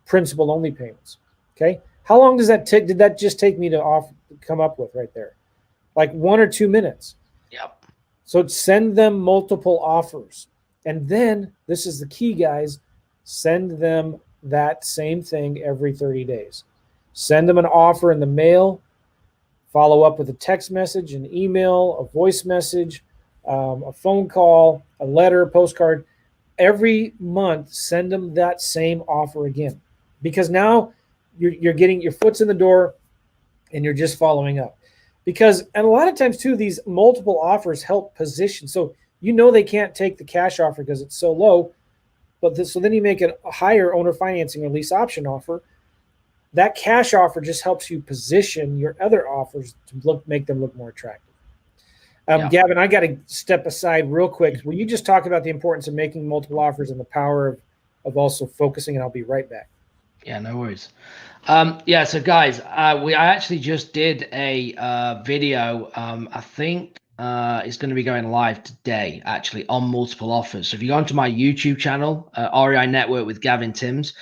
principal only payments. Okay. How long does that take? Did that just take me to come up with right there? Like 1 or 2 minutes. Yep. So send them multiple offers. And then this is the key, guys, send them that same thing every 30 days. Send them an offer in the mail, follow up with a text message, an email, a voice message, a phone call, a letter, a postcard. Every month, send them that same offer again, because now you're getting your foot's in the door and you're just following up. And a lot of times too, these multiple offers help position. So they can't take the cash offer because it's so low, so then you make a higher owner financing or lease option offer. That cash offer just helps you position your other offers to make them look more attractive. Gavin, I got to step aside real quick. Will you just talk about the importance of making multiple offers and the power of also focusing, and I'll be right back. Yeah, no worries. So guys, I actually just did a video. I think it's going to be going live today, actually, on multiple offers. So if you go onto my YouTube channel, REI Network with Gavin Timms,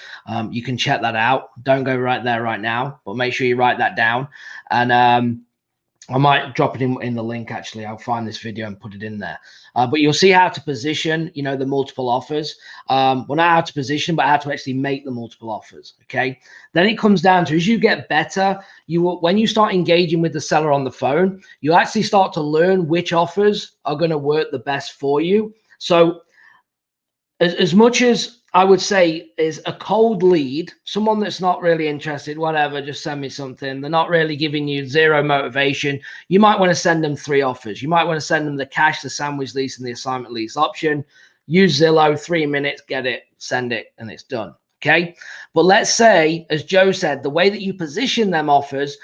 you can check that out. Don't go right there right now, but make sure you write that down. And I might drop it in the link, actually. I'll find this video and put it in there. But you'll see how to position, the multiple offers. Well, not how to position, but how to actually make the multiple offers, okay? Then it comes down to, as you get better, when you start engaging with the seller on the phone, you actually start to learn which offers are going to work the best for you. So as much as I would say is a cold lead, someone that's not really interested, whatever, just send me something. They're not really giving you zero motivation. You might want to send them 3 offers. You might want to send them the cash, the sandwich lease, and the assignment lease option. Use Zillow, 3 minutes, get it, send it, and it's done. Okay. But let's say, as Joe said, the way that you position them offers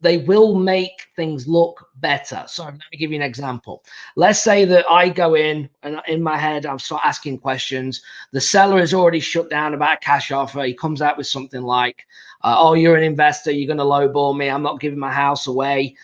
they will make things look better. So let me give you an example. Let's say that I go in and in my head, I'll start asking questions. The seller is already shut down about a cash offer. He comes out with something like, Oh, you're an investor, you're going to lowball me, I'm not giving my house away,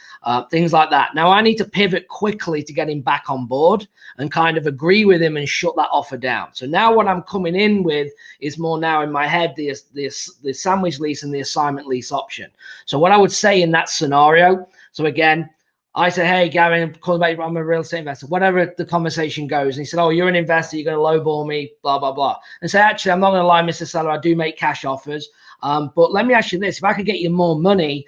things like that. Now I need to pivot quickly to get him back on board and kind of agree with him and shut that offer down. So now what I'm coming in with is more now in my head, the sandwich lease and the assignment lease option. So what I would say in that scenario, so again, I say, hey, Gavin, I'm a real estate investor, whatever the conversation goes. And he said, oh, you're an investor, you're going to lowball me, blah, blah, blah. And say, actually, I'm not going to lie, Mr. Seller, I do make cash offers. But let me ask you this, if I could get you more money,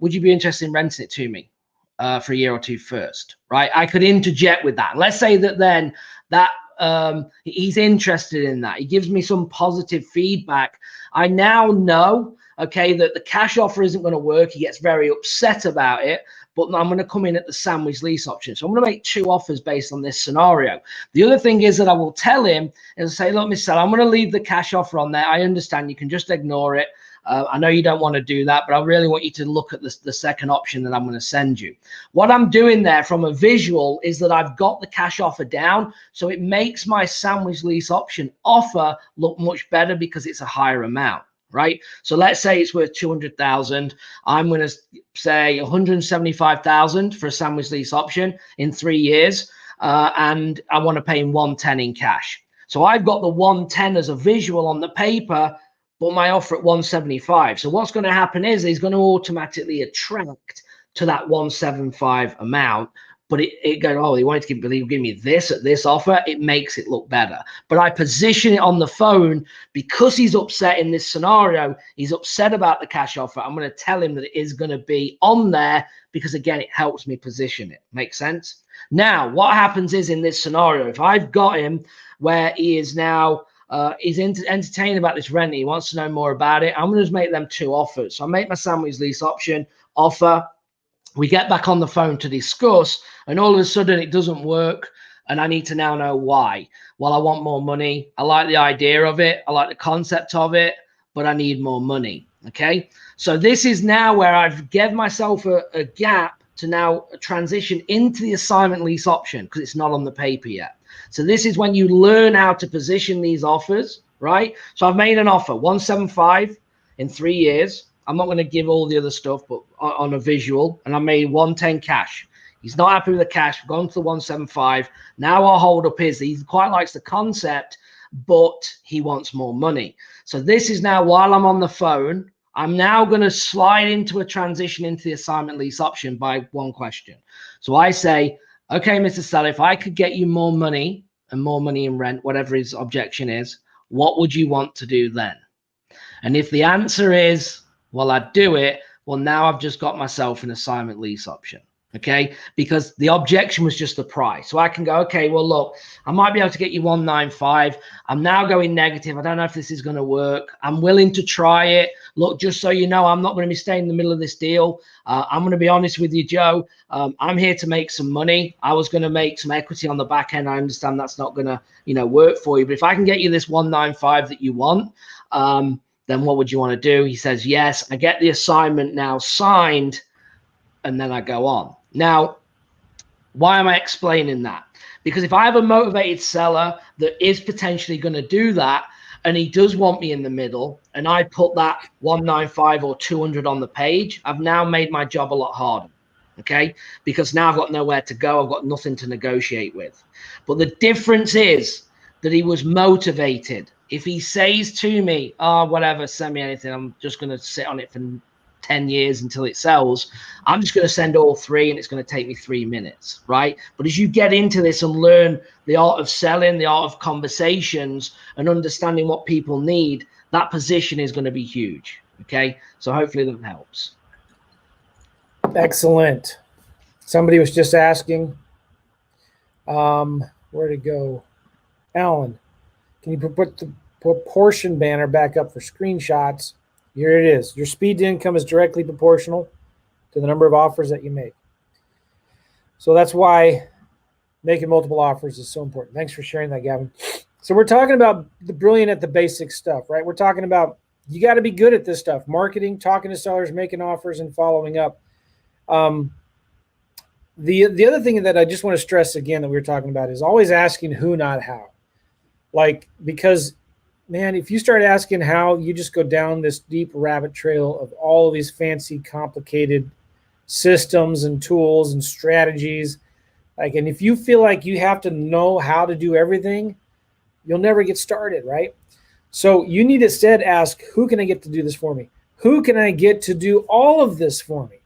would you be interested in renting it to me for a year or two first, right? I could interject with that. Let's say that then that he's interested in that. He gives me some positive feedback. I now know, okay, that the cash offer isn't going to work. He gets very upset about it, but I'm going to come in at the sandwich lease option. So I'm going to make 2 offers based on this scenario. The other thing is that I will tell him and say, look, Mr. Seller, I'm going to leave the cash offer on there. I understand you can just ignore it. I know you don't want to do that, but I really want you to look at the second option that I'm going to send you. What I'm doing there from a visual is that I've got the cash offer down, so it makes my sandwich lease option offer look much better because it's a higher amount, right? So let's say it's worth 200,000. I'm going to say 175,000 for a sandwich lease option in 3 years, and I want to pay him 110 in cash. So I've got the 110 as a visual on the paper, but my offer at 175. So what's going to happen is he's going to automatically attract to that 175 amount. But it goes, oh, he wanted to give me this at this offer. It makes it look better. But I position it on the phone because he's upset in this scenario. He's upset about the cash offer. I'm going to tell him that it is going to be on there because, again, it helps me position it. Makes sense? Now, what happens is in this scenario, if I've got him where he is now he's entertained about this rent, he wants to know more about it, I'm going to just make them 2 offers. So I make my sandwich lease option offer. We get back on the phone to discuss, and all of a sudden it doesn't work, and I need to now know why. Well, I want more money. I like the idea of it. I like the concept of it, but I need more money. Okay. So this is now where I've given myself a gap to now transition into the assignment lease option because it's not on the paper yet. So this is when you learn how to position these offers, right? So I've made an offer, 175 in 3 years. I'm not going to give all the other stuff, but on a visual, and I made 110 cash. He's not happy with the cash. We've gone to the 175. Now our hold up is he quite likes the concept, but he wants more money. So this is now while I'm on the phone, I'm now going to slide into a transition into the assignment lease option by one question. So I say, okay, Mr. Seller, if I could get you more money and more money in rent, whatever his objection is, what would you want to do then? And if the answer is, well, I'd do it, well, now I've just got myself an assignment lease option. Okay, because the objection was just the price. So I can go, okay, well, look, I might be able to get you 195. I'm now going negative. I don't know if this is going to work. I'm willing to try it. Look, just so you know, I'm not going to be staying in the middle of this deal. I'm going to be honest with you, Joe. I'm here to make some money. I was going to make some equity on the back end. I understand that's not going to, work for you. But if I can get you this 195 that you want, then what would you want to do? He says, yes. I get the assignment now signed, and then I go on. Now, why am I explaining that? Because if I have a motivated seller that is potentially going to do that, and he does want me in the middle, and I put that 195 or 200 on the page, I've now made my job a lot harder, okay? Because now I've got nowhere to go. I've got nothing to negotiate with. But the difference is that he was motivated. If he says to me, oh, whatever, send me anything, I'm just going to sit on it for 10 years until it sells, I'm just going to send all 3 and it's going to take me 3 minutes, right? But as you get into this and learn the art of selling, the art of conversations, and understanding what people need, that position is going to be huge, okay? So hopefully that helps. Excellent. Somebody was just asking, where to go? Alan, can you put the proportion banner back up for screenshots? Here it is. Your speed to income is directly proportional to the number of offers that you make. So that's why making multiple offers is so important. Thanks for sharing that, Gavin. So we're talking about the brilliant at the basic stuff, right? We're talking about you got to be good at this stuff. Marketing, talking to sellers, making offers, and following up. The other thing that I just want to stress again that we were talking about is always asking who, not how. Like, because man, if you start asking how, you just go down this deep rabbit trail of all of these fancy, complicated systems and tools and strategies. Like, and if you feel like you have to know how to do everything, you'll never get started, right? So you need to instead ask, who can I get to do this for me? Who can I get to do all of this for me?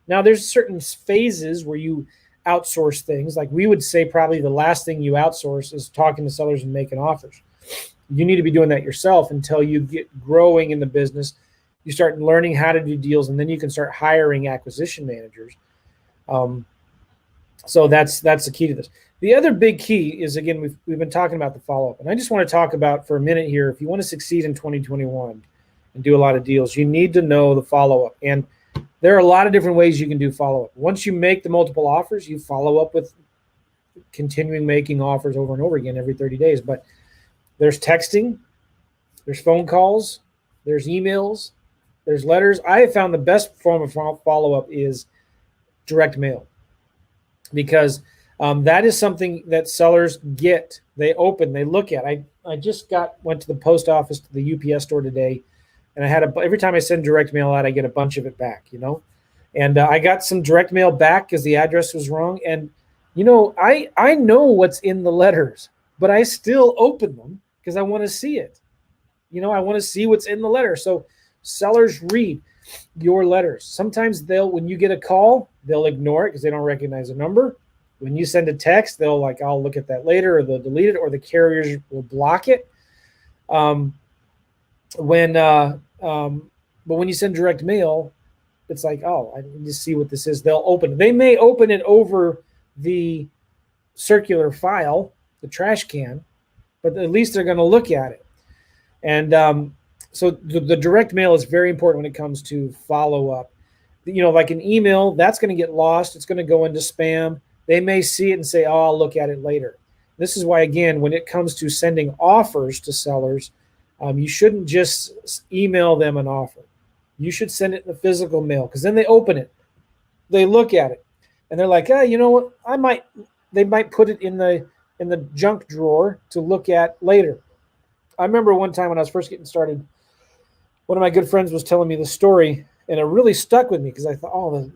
Now, there's certain phases where you outsource things. Like we would say probably the last thing you outsource is talking to sellers and making offers. You need to be doing that yourself until you get growing in the business. You start learning how to do deals, and then you can start hiring acquisition managers. So that's the key to this. The other big key is, again, we've been talking about the follow-up. And I just want to talk about for a minute here, if you want to succeed in 2021 and do a lot of deals, you need to know the follow-up. And there are a lot of different ways you can do follow-up. Once you make the multiple offers, you follow up with continuing making offers over and over again every 30 days. But there's texting, there's phone calls, there's emails, there's letters. I have found the best form of follow-up is direct mail, because that is something that sellers get. They open, they look at. I just went to the post office, to the UPS store today, and I had every time I send direct mail out, I get a bunch of it back, And I got some direct mail back because the address was wrong. And, I know what's in the letters, but I still open them because I want to see it. I want to see what's in the letter. So sellers read your letters. Sometimes when you get a call, they'll ignore it because they don't recognize the number. When you send a text, they'll I'll look at that later, or they'll delete it, or the carriers will block it. But when you send direct mail, it's like, oh, I need to see what this is. They'll open it. They may open it over the circular file, the trash can, but at least they're going to look at it. And so the direct mail is very important when it comes to follow up. Like an email, that's going to get lost. It's going to go into spam. They may see it and say, oh, I'll look at it later. This is why, again, when it comes to sending offers to sellers, you shouldn't just email them an offer. You should send it in the physical mail, because then they open it, they look at it, and they're like, you know what? They might put it in the junk drawer to look at later. I remember one time when I was first getting started, one of my good friends was telling me the story, and it really stuck with me because I thought, oh,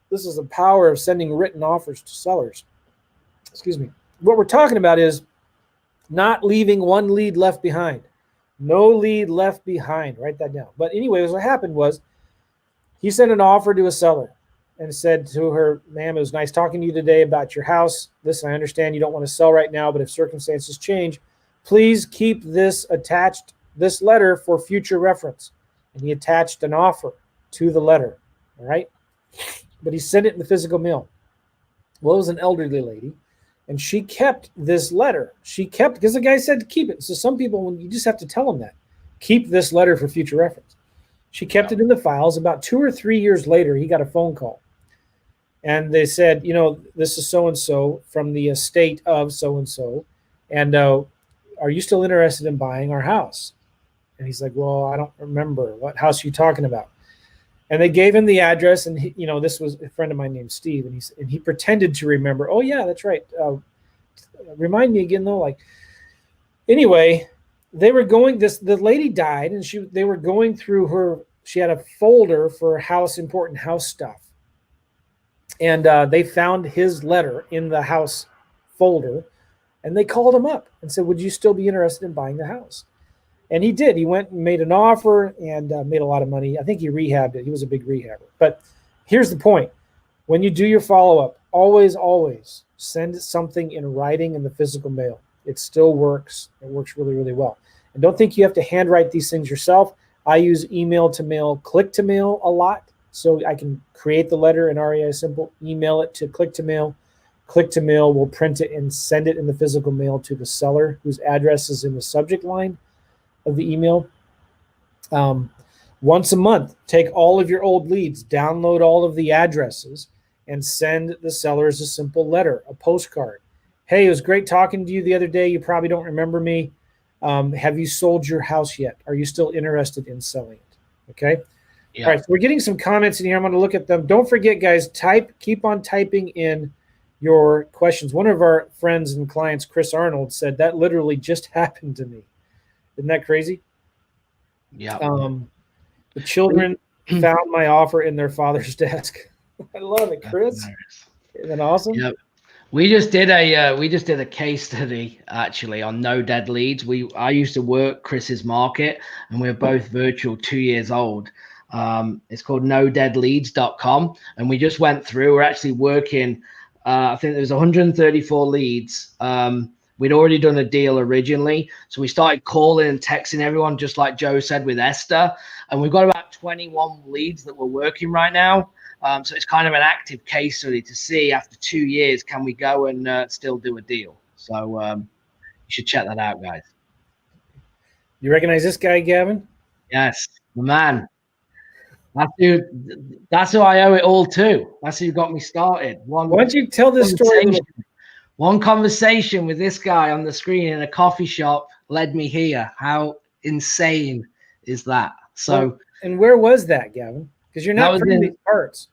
this is the power of sending written offers to sellers. Excuse me. What we're talking about is not leaving one lead left behind. No lead left behind. Write that down. But anyways, what happened was he sent an offer to a seller and said to her, ma'am, it was nice talking to you today about your house. Listen, I understand you don't want to sell right now, but if circumstances change, please keep this letter for future reference. And he attached an offer to the letter. All right. But he sent it in the physical mail. Well, it was an elderly lady, and she kept this letter. Because the guy said to keep it. So some people, when you just have to tell them that, keep this letter for future reference. She kept it in the files. About 2 or 3 years later, he got a phone call. And they said, this is so-and-so from the estate of so-and-so. And are you still interested in buying our house? And he's like, well, I don't remember. What house are you talking about? And they gave him the address, and this was a friend of mine named Steve, and he pretended to remember. Oh yeah, that's right. Remind me again though. Anyway, they were going. The lady died, and they were going through her. She had a folder for important house stuff, and they found his letter in the house folder, and they called him up and said, "Would you still be interested in buying the house?" And he did. He went and made an offer and made a lot of money. I think he rehabbed it. He was a big rehabber. But here's the point. When you do your follow-up, always, always send something in writing in the physical mail. It still works. It works really, really well. And don't think you have to handwrite these things yourself. I use email to mail, click to mail a lot. So I can create the letter in REI Simple, email it to click to mail. Click to mail will print it and send it in the physical mail to the seller whose address is in the subject line of the email. Once a month, take all of your old leads, download all of the addresses, and send the sellers a simple letter, a postcard. Hey, it was great talking to you the other day. You probably don't remember me. Have you sold your house yet? Are you still interested in selling it? Okay. Yeah. All right. So we're getting some comments in here. I'm going to look at them. Don't forget, guys, keep on typing in your questions. One of our friends and clients, Chris Arnold, said that literally just happened to me. Isn't that crazy? Yeah. The children found my offer in their father's desk. I love it, Chris. Isn't that awesome? Yep. We just did a case study actually on no dead leads. I used to work Chris's market, and we're both virtual 2 years old. It's called nodeadleads.com, and we just went through. We're actually working. I think there was 134 leads. We'd already done a deal originally, so we started calling and texting everyone, just like Joe said with Esther, and we've got about 21 leads that we're working right now. So it's kind of an active case study to see after 2 years, can we go and still do a deal? So you should check that out, guys. You recognize this guy, Gavin? Yes, the man. That's who I owe it all to. That's who got me started. Why don't you tell this story? One conversation with this guy on the screen in a coffee shop led me here. How insane is that? So, and where was that, Gavin? Because you're not from these parts.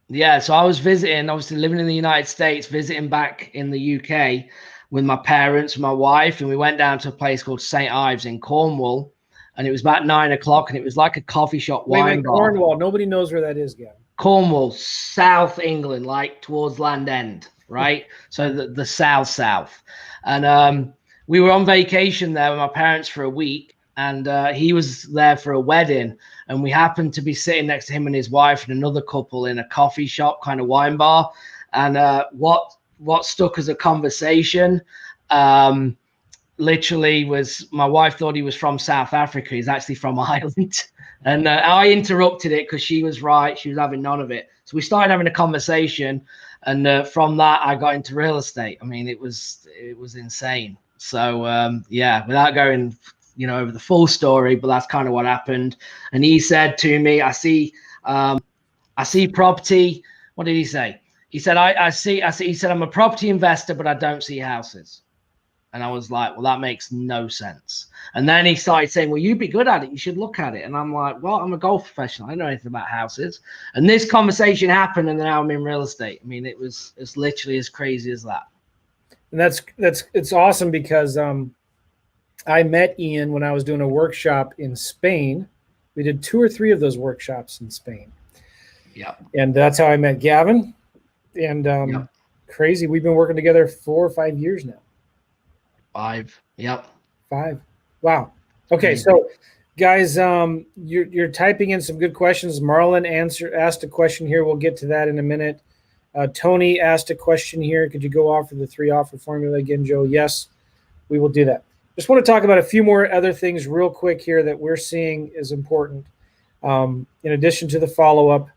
Yeah, so I was visiting, obviously living in the United States, visiting back in the UK with my parents and my wife, and we went down to a place called St. Ives in Cornwall, and it was about 9 o'clock, and it was like a coffee shop wine bar. Cornwall, nobody knows where that is, Gavin. Cornwall, South England, like towards Land End, right? So the south. And we were on vacation there with my parents for a week, and he was there for a wedding, and we happened to be sitting next to him and his wife and another couple in a coffee shop, kind of wine bar. And what stuck as a conversation literally was, my wife thought he was from South Africa. He's actually from Ireland. And I interrupted it because she was right. She was having none of it. So we started having a conversation, and from that I got into real estate. I mean, it was insane. So yeah, without going over the full story, but that's kind of what happened. And he said to me, I see property. What did he say? He said, he said, I'm a property investor, but I don't see houses. And I was like, well, that makes no sense. And then he started saying, well, you'd be good at it. You should look at it. And I'm like, well, I'm a golf professional. I don't know anything about houses. And this conversation happened, and now I'm in real estate. I mean, it's literally as crazy as that. And it's awesome because I met Ian when I was doing a workshop in Spain. We did 2 or 3 of those workshops in Spain. Yeah. And that's how I met Gavin. And crazy. We've been working together 4 or 5 years now. 5. Yep. 5. Wow. Okay. So guys, you're typing in some good questions. Marlon asked a question here. We'll get to that in a minute. Tony asked a question here. Could you go off of the 3 offer formula again, Joe? Yes, we will do that. Just want to talk about a few more other things real quick here that we're seeing is important. In addition to the follow-up,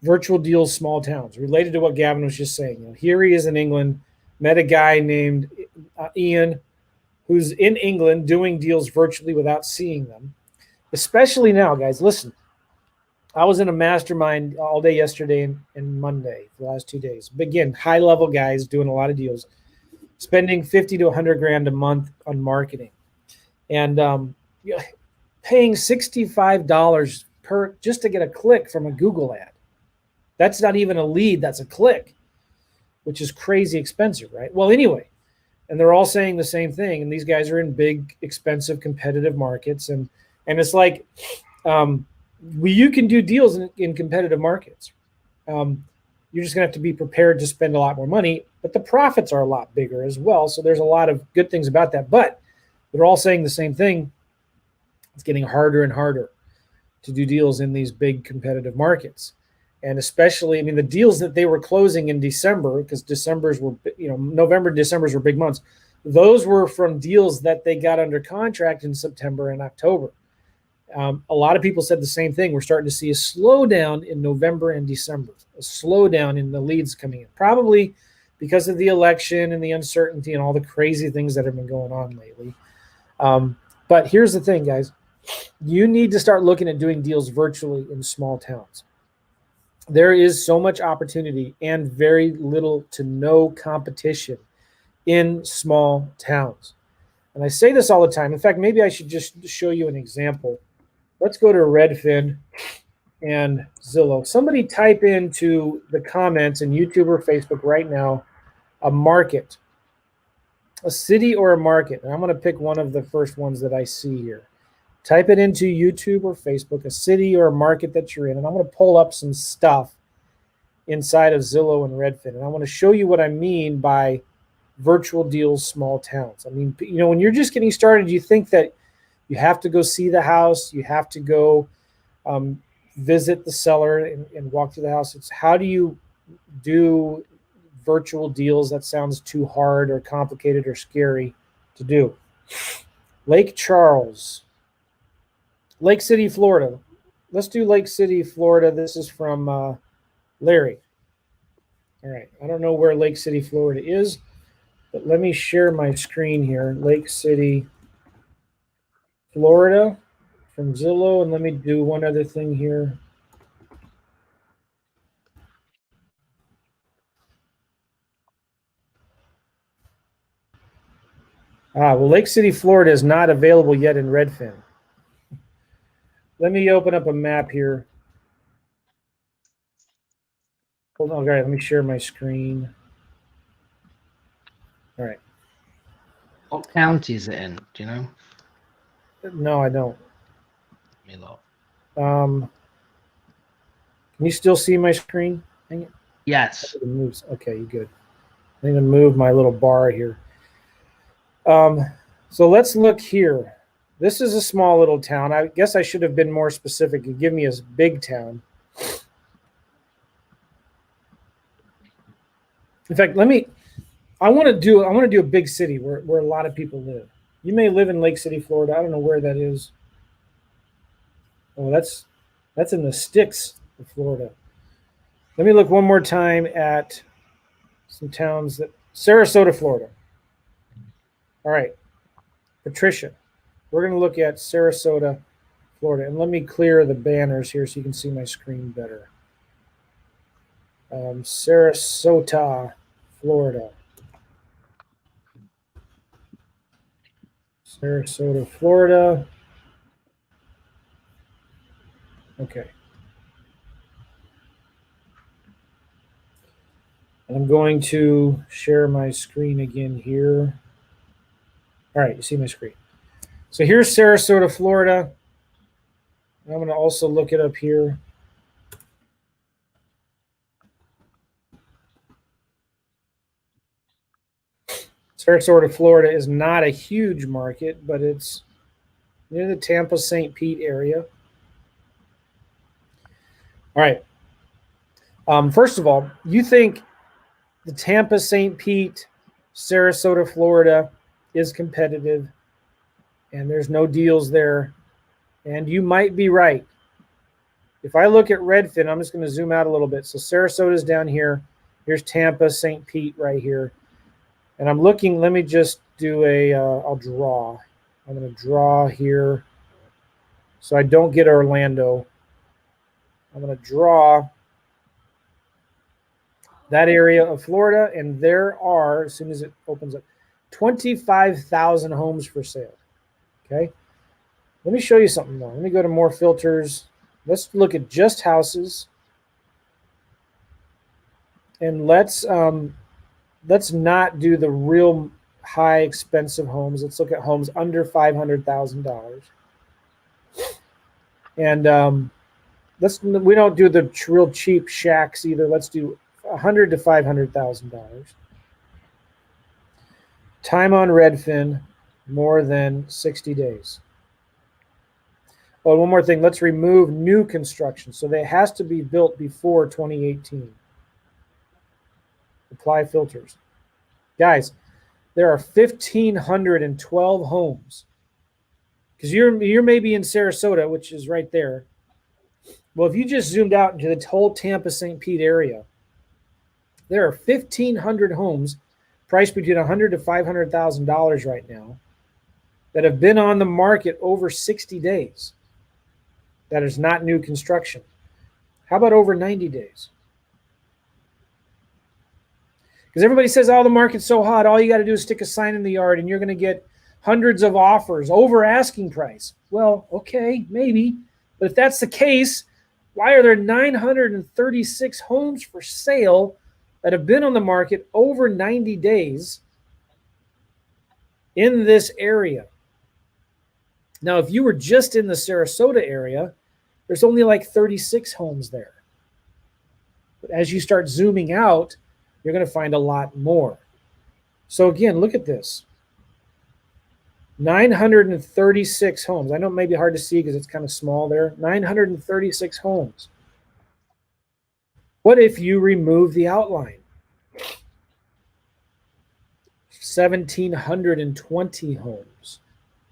virtual deals, small towns, related to what Gavin was just saying. Here he is in England, met a guy named Ian, who's in England doing deals virtually without seeing them. Especially now, guys, listen. I was in a mastermind all day yesterday and Monday for the last 2 days. But again, high-level guys doing a lot of deals, spending 50 to 100 grand a month on marketing, and paying $65 per just to get a click from a Google ad. That's not even a lead, that's a click, which is crazy expensive, right? Well, anyway, and they're all saying the same thing, and these guys are in big, expensive, competitive markets, and it's like you can do deals in competitive markets. You're just going to have to be prepared to spend a lot more money, but the profits are a lot bigger as well. So there's a lot of good things about that. But they're all saying the same thing. It's getting harder and harder to do deals in these big competitive markets. And especially, I mean, the deals that they were closing in December, because November, December's were big months. Those were from deals that they got under contract in September and October. A lot of people said the same thing. We're starting to see a slowdown in November and December, a slowdown in the leads coming in, probably because of the election and the uncertainty and all the crazy things that have been going on lately. But here's the thing, guys. You need to start looking at doing deals virtually in small towns. There is so much opportunity and very little to no competition in small towns. And I say this all the time. In fact, maybe I should just show you an example. Let's go to Redfin and Zillow. Somebody type into the comments in YouTube or Facebook right now, a market. A city or a market. And I'm going to pick one of the first ones that I see here. Type it into YouTube or Facebook, a city or a market that you're in. And I'm going to pull up some stuff inside of Zillow and Redfin. And I want to show you what I mean by virtual deals, small towns. I mean, you know, when you're just getting started, you think that you have to go see the house, you have to go visit the seller and walk through the house. It's how do you do virtual deals? That sounds too hard or complicated or scary to do. Lake Charles, Lake City, Florida. Let's do Lake City, Florida. This is from Larry. All right. I don't know where Lake City, Florida is, but let me share my screen here. Lake City, Florida from Zillow. And let me do one other thing here. Well, Lake City, Florida is not available yet in Redfin. Let me open up a map here. Hold on, guys. Let me share my screen. All right. What county is it in? Do you know? No, I don't. Let me look. Can you still see my screen? Hang it. Yes. It moves. Okay, good. I need to move my little bar here. So let's look here. This is a small little town. I guess I should have been more specific and give me a big town. In fact, I want to do a big city where a lot of people live. You may live in Lake City, Florida. I don't know where that is. Oh, that's in the sticks of Florida. Let me look one more time at some towns Sarasota, Florida. All right, Patricia, we're going to look at Sarasota, Florida. And let me clear the banners here so you can see my screen better. Sarasota, Florida. Sarasota, Florida. Okay. And I'm going to share my screen again here. All right, you see my screen. So here's Sarasota, Florida. I'm going to also look it up here. Sarasota, Florida is not a huge market, but it's near the Tampa, St. Pete area. All right. First of all, you think the Tampa, St. Pete, Sarasota, Florida is competitive and there's no deals there. And you might be right. If I look at Redfin, I'm just going to zoom out a little bit. So Sarasota is down here. Here's Tampa, St. Pete right here. And I'm looking, let me just do I'll draw. I'm going to draw here so I don't get Orlando. I'm going to draw that area of Florida, and there are, as soon as it opens up, 25,000 homes for sale. Okay. Let me show you something more. Let me go to more filters. Let's look at just houses. And let's not do the real high expensive homes. Let's look at homes under $500,000. And we don't do the real cheap shacks either. Let's do $100,000 to $500,000. Time on Redfin, more than 60 days. Oh, one more thing. Let's remove new construction. So that has to be built before 2018. Apply filters. Guys, there are 1,512 homes. Because you're maybe in Sarasota, which is right there. Well, if you just zoomed out into the whole Tampa, St. Pete area, there are 1,500 homes priced between $100,000 to $500,000 right now that have been on the market over 60 days. That is not new construction. How about over 90 days? Because everybody says, oh, the market's so hot. All you got to do is stick a sign in the yard and you're going to get hundreds of offers over asking price. Well, okay, maybe. But if that's the case, why are there 936 homes for sale that have been on the market over 90 days in this area. Now, if you were just in the Sarasota area, there's only like 36 homes there. But as you start zooming out, you're going to find a lot more. So again, look at this. 936 homes. I know it may be hard to see because it's kind of small there. 936 homes. What if you remove the outline? 1,720 homes.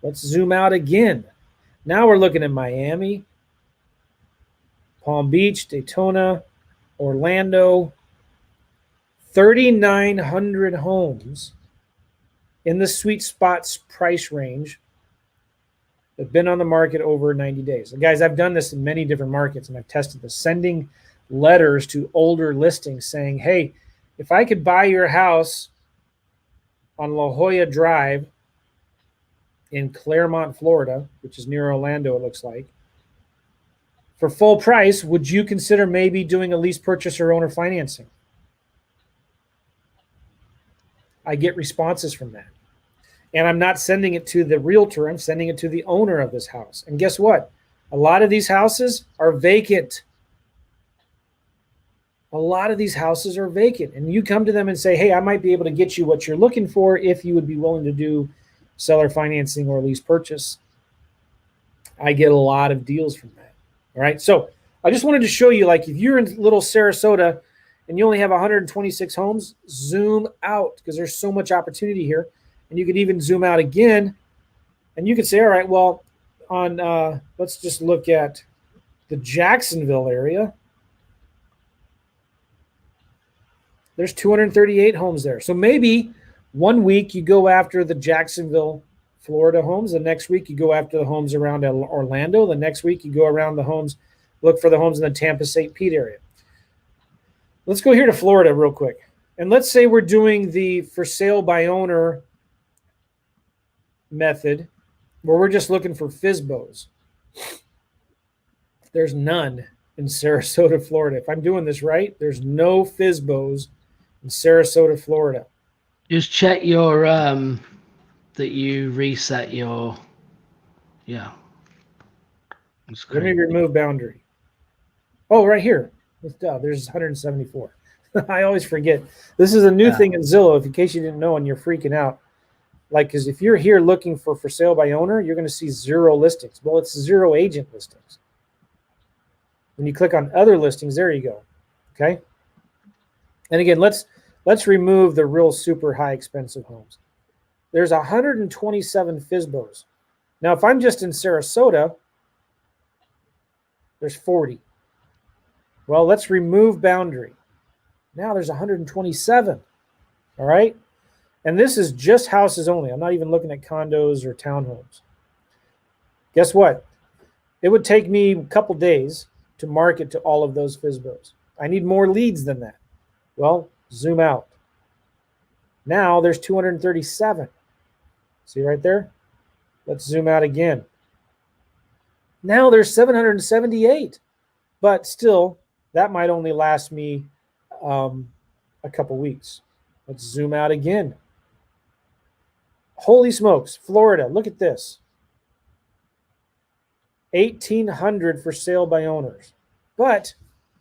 Let's zoom out again. Now we're looking at Miami, Palm Beach, Daytona, Orlando. 3,900 homes in the sweet spots price range that have been on the market over 90 days. And guys, I've done this in many different markets, and I've tested this, sending letters to older listings saying, hey, if I could buy your house on La Jolla Drive in Claremont, Florida, which is near Orlando, it looks like, for full price, would you consider maybe doing a lease purchase or owner financing? I get responses from that. And I'm not sending it to the realtor, I'm sending it to the owner of this house. And guess what? A lot of these houses are vacant. A lot of these houses are vacant. And you come to them and say, hey, I might be able to get you what you're looking for if you would be willing to do seller financing or lease purchase. I get a lot of deals from that. All right. So I just wanted to show you, like, if you're in little Sarasota and you only have 126 homes, zoom out because there's so much opportunity here. And you could even zoom out again and you could say, all right, well, on let's just look at the Jacksonville area. There's 238 homes there. So maybe one week you go after the Jacksonville, Florida homes. The next week you go after the homes around Orlando. The next week you go around the homes, look for the homes in the Tampa, St. Pete area. Let's go here to Florida real quick. And let's say we're doing the for sale by owner method where we're just looking for FSBOs. There's none in Sarasota, Florida. If I'm doing this right, there's no FSBOs in Sarasota, Florida. Just check your that you reset your Let me remove boundary. Oh, right here. There's 174. I always forget. This is a new thing in Zillow, in case you didn't know and you're freaking out. Like, because if you're here looking for sale by owner, you're going to see 0 listings. Well, it's 0 agent listings. When you click on other listings, there you go. Okay. And again, let's remove the real super high expensive homes. There's 127 FSBOs. Now, if I'm just in Sarasota, there's 40. Well, let's remove boundary. Now there's 127. All right. And this is just houses only. I'm not even looking at condos or townhomes. Guess what? It would take me a couple days to market to all of those FSBOs. I need more leads than that. Well, zoom out. Now there's 237. See right there? Let's zoom out again. Now there's 778. But still, that might only last me a couple weeks. Let's zoom out again. Holy smokes, Florida, look at this. 1,800 for sale by owners. But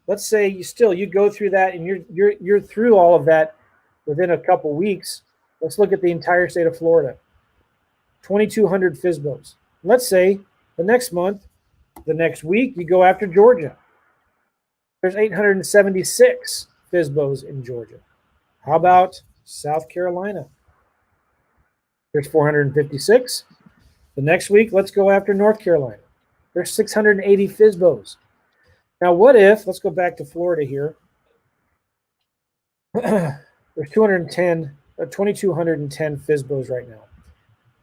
let's say you go through that and you're through all of that within a couple weeks. Let's look at the entire state of Florida. 2,200 FSBOs. Let's say the next month, the next week, you go after Georgia. There's 876 FSBOs in Georgia. How about South Carolina? There's 456. The next week, let's go after North Carolina. There's 680 FSBOs. Now, what if, let's go back to Florida here. There's 210, 2,210 FSBOs right now.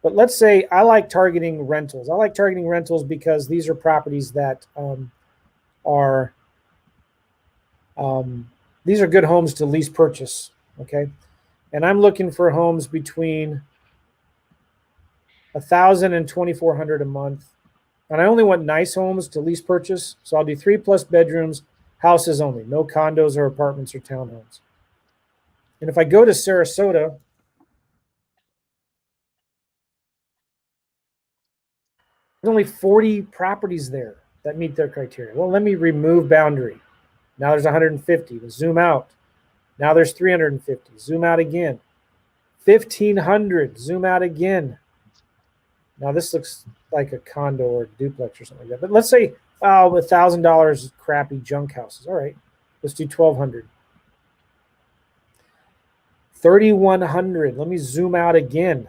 But let's say I like targeting rentals. I like targeting rentals because these are properties that these are good homes to lease purchase, okay? And I'm looking for homes between 1,000 and 2,400 a month. And I only want nice homes to lease purchase. So I'll do 3+ bedrooms, houses only, no condos or apartments or townhomes. And if I go to Sarasota, only 40 properties there that meet their criteria. Well, let me remove boundary. Now there's 150. We'll zoom out. Now there's 350. Zoom out again. 1,500. Zoom out again. Now this looks like a condo or duplex or something like that. But let's say $1,000 crappy junk houses. All right, let's do 1,200. 3,100. Let me zoom out again.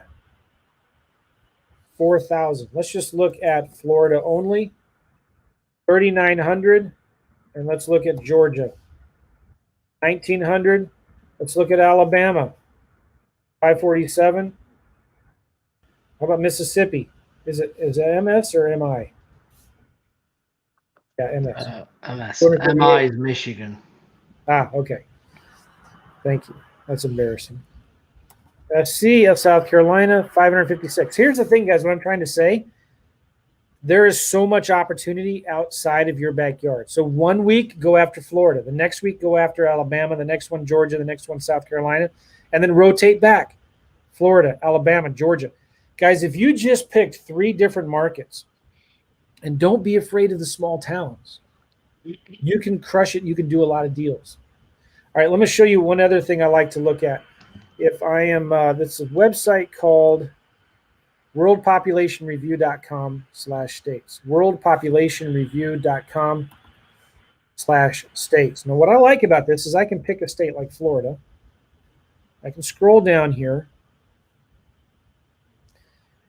4,000. Let's just look at Florida only. 3,900. And let's look at Georgia. 1,900. Let's look at Alabama. 547. How about Mississippi? Is it MS or MI? Yeah, MS. MS. MI is Michigan. Okay. Thank you. That's embarrassing. C of South Carolina, 556. Here's the thing, guys, what I'm trying to say. There is so much opportunity outside of your backyard. So 1 week, go after Florida. The next week, go after Alabama. The next one, Georgia. The next one, South Carolina. And then rotate back. Florida, Alabama, Georgia. Guys, if you just picked 3 different markets, and don't be afraid of the small towns, you can crush it. You can do a lot of deals. All right, let me show you one other thing I like to look at. If I am, this is a website called worldpopulationreview.com/states. worldpopulationreview.com/states. Now, what I like about this is I can pick a state like Florida. I can scroll down here.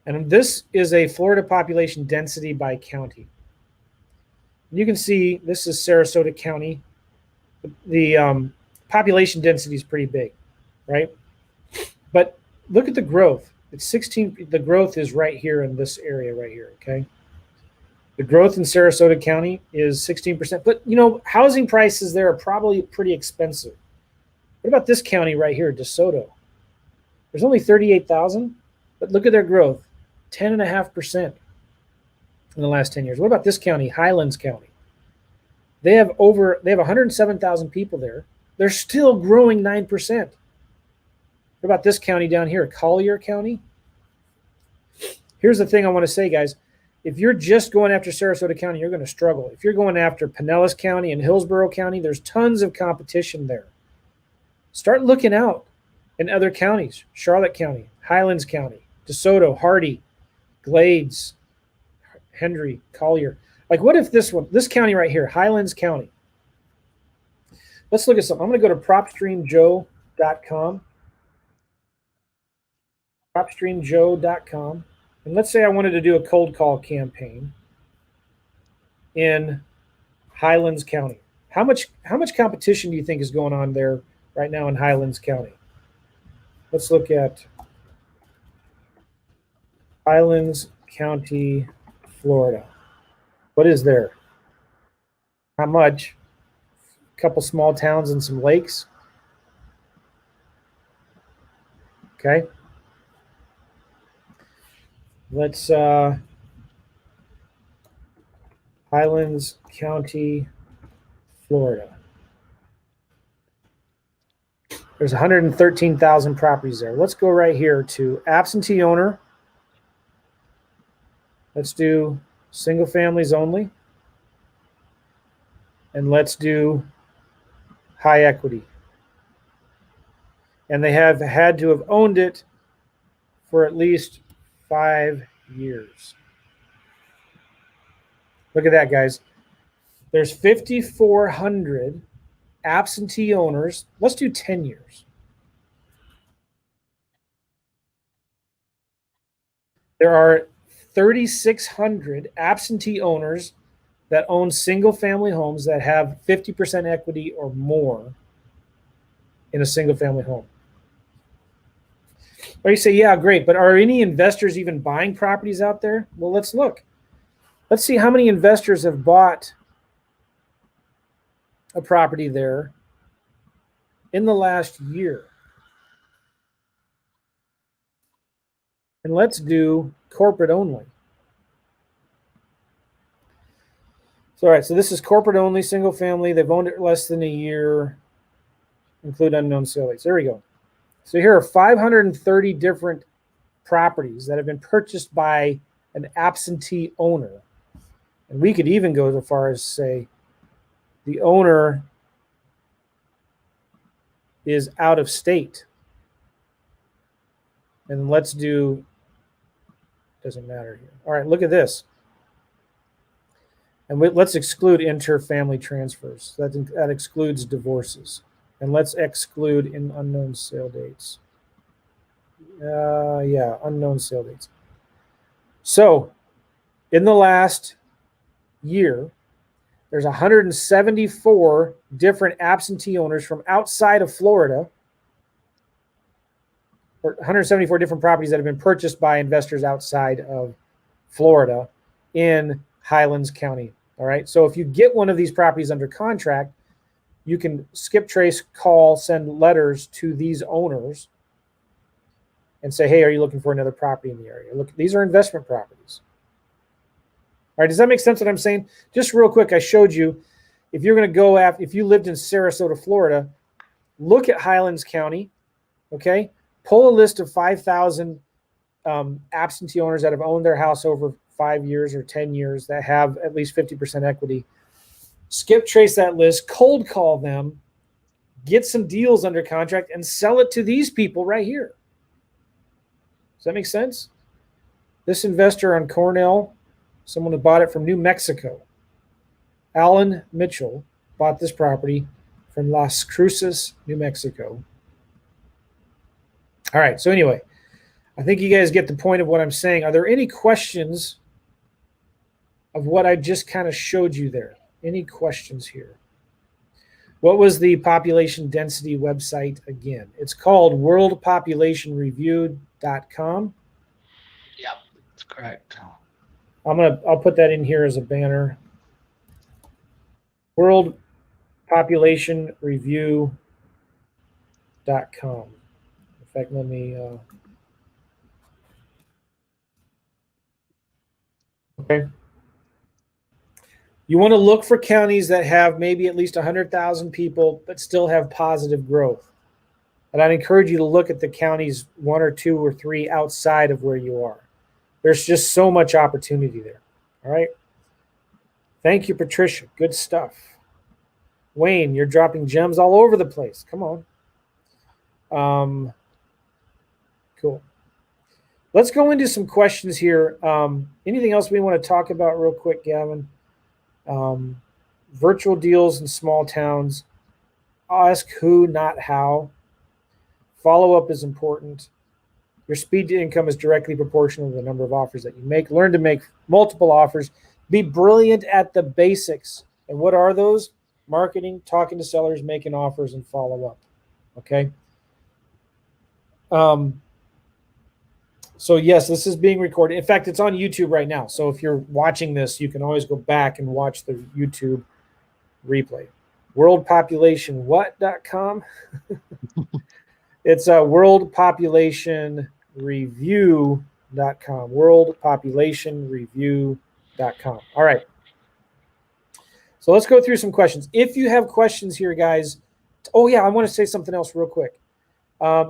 And this is a Florida population density by county. You can see this is Sarasota County. The population density is pretty big, right? But look at the growth. It's 16. The growth is right here in this area right here, okay? The growth in Sarasota County is 16%. But, you know, housing prices there are probably pretty expensive. What about this county right here, DeSoto? There's only 38,000, but look at their growth, 10.5% in the last 10 years. What about this county, Highlands County? They have 107,000 people there. They're still growing 9%. What about this county down here, Collier County? Here's the thing I want to say, guys. If you're just going after Sarasota County, you're going to struggle. If you're going after Pinellas County and Hillsborough County, there's tons of competition there. Start looking out in other counties, Charlotte County, Highlands County, DeSoto, Hardy, Glades, Hendry, Collier. Like, what if this county right here, Highlands County? Let's look at something. I'm going to go to propstreamjoe.com. propstreamjoe.com. And let's say I wanted to do a cold call campaign in Highlands County. How much competition do you think is going on there right now in Highlands County? Let's look at Highlands County, Florida. What is there? How much? A couple small towns and some lakes. Okay. Let's Highlands County, Florida. There's 113,000 properties there. Let's go right here to absentee owner. Let's do single families only. And let's do high equity. And they have had to have owned it for at least 5 years. Look at that, guys. There's 5,400 absentee owners. Let's do 10 years. There are 3,600 absentee owners that own single-family homes that have 50% equity or more in a single-family home. Or you say, yeah, great, but are any investors even buying properties out there? Well, let's look. Let's see how many investors have bought a property there in the last year. And let's do corporate only. So, all right, so this is corporate only, single family. They've owned it less than a year, include unknown sale dates. There we go. So here are 530 different properties that have been purchased by an absentee owner. And we could even go as far as say the owner is out of state. And let's do, doesn't matter here. All right, look at this. And let's exclude inter-family transfers. That excludes divorces. And let's exclude in unknown sale dates. Yeah, unknown sale dates. So in the last year, there's 174 different absentee owners from outside of Florida, or 174 different properties that have been purchased by investors outside of Florida in Highlands County. All right. So if you get one of these properties under contract, you can skip trace, call, send letters to these owners and say, hey, are you looking for another property in the area? Look, these are investment properties. All right. Does that make sense what I'm saying? Just real quick, I showed you, if you're going to go after, if you lived in Sarasota, Florida, look at Highlands County. Okay. Pull a list of 5,000 absentee owners that have owned their house over 5 years or 10 years that have at least 50% equity. Skip trace that list, cold call them, get some deals under contract, and sell it to these people right here. Does that make sense? This investor on Cornell, someone who bought it from New Mexico, Alan Mitchell, bought this property from Las Cruces, New Mexico. All right, so anyway, I think you guys get the point of what I'm saying. Are there any questions of what I just kind of showed you there? Any questions here? What was the population density website again? It's called worldpopulationreview.com. Yep, that's correct. I'll put that in here as a banner. Worldpopulationreview.com. In fact, let me okay. You want to look for counties that have maybe at least 100,000 people, but still have positive growth. And I'd encourage you to look at the counties 1 or 2 or 3 outside of where you are. There's just so much opportunity there. All right. Thank you, Patricia. Good stuff. Wayne, you're dropping gems all over the place. Come on. Cool. Let's go into some questions here. Anything else we want to talk about real quick, Gavin? Virtual deals in small towns. Ask who, not how. Follow-up is important. Your speed to income is directly proportional to the number of offers that you make. Learn to make multiple offers. Be brilliant at the basics. And what are those? Marketing, talking to sellers, making offers, and follow-up. Okay? So yes, this is being recorded. In fact, it's on YouTube right now. So if you're watching this, you can always go back and watch the YouTube replay. Worldpopulationwhat.com. It's worldpopulationreview.com. Worldpopulationreview.com. All right. So let's go through some questions. If you have questions here, guys. Oh, yeah, I want to say something else real quick.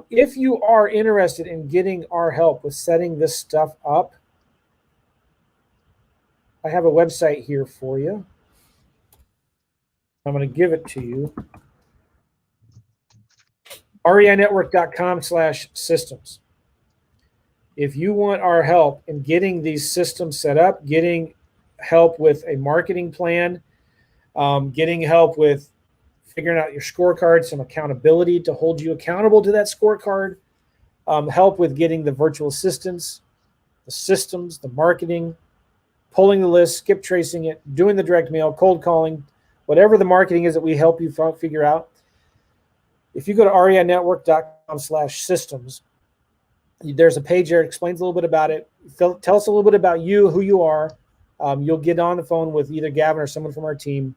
If you are interested in getting our help with setting this stuff up, I have a website here for you. I'm going to give it to you. REINetwork.com/systems. If you want our help in getting these systems set up, getting help with a marketing plan, getting help with figuring out your scorecard, some accountability to hold you accountable to that scorecard, help with getting the virtual assistants, the systems, the marketing, pulling the list, skip tracing it, doing the direct mail, cold calling, whatever the marketing is that we help you figure out. If you go to REINetwork.com/systems, there's a page there that explains a little bit about it. Tell us a little bit about you, who you are. You'll get on the phone with either Gavin or someone from our team,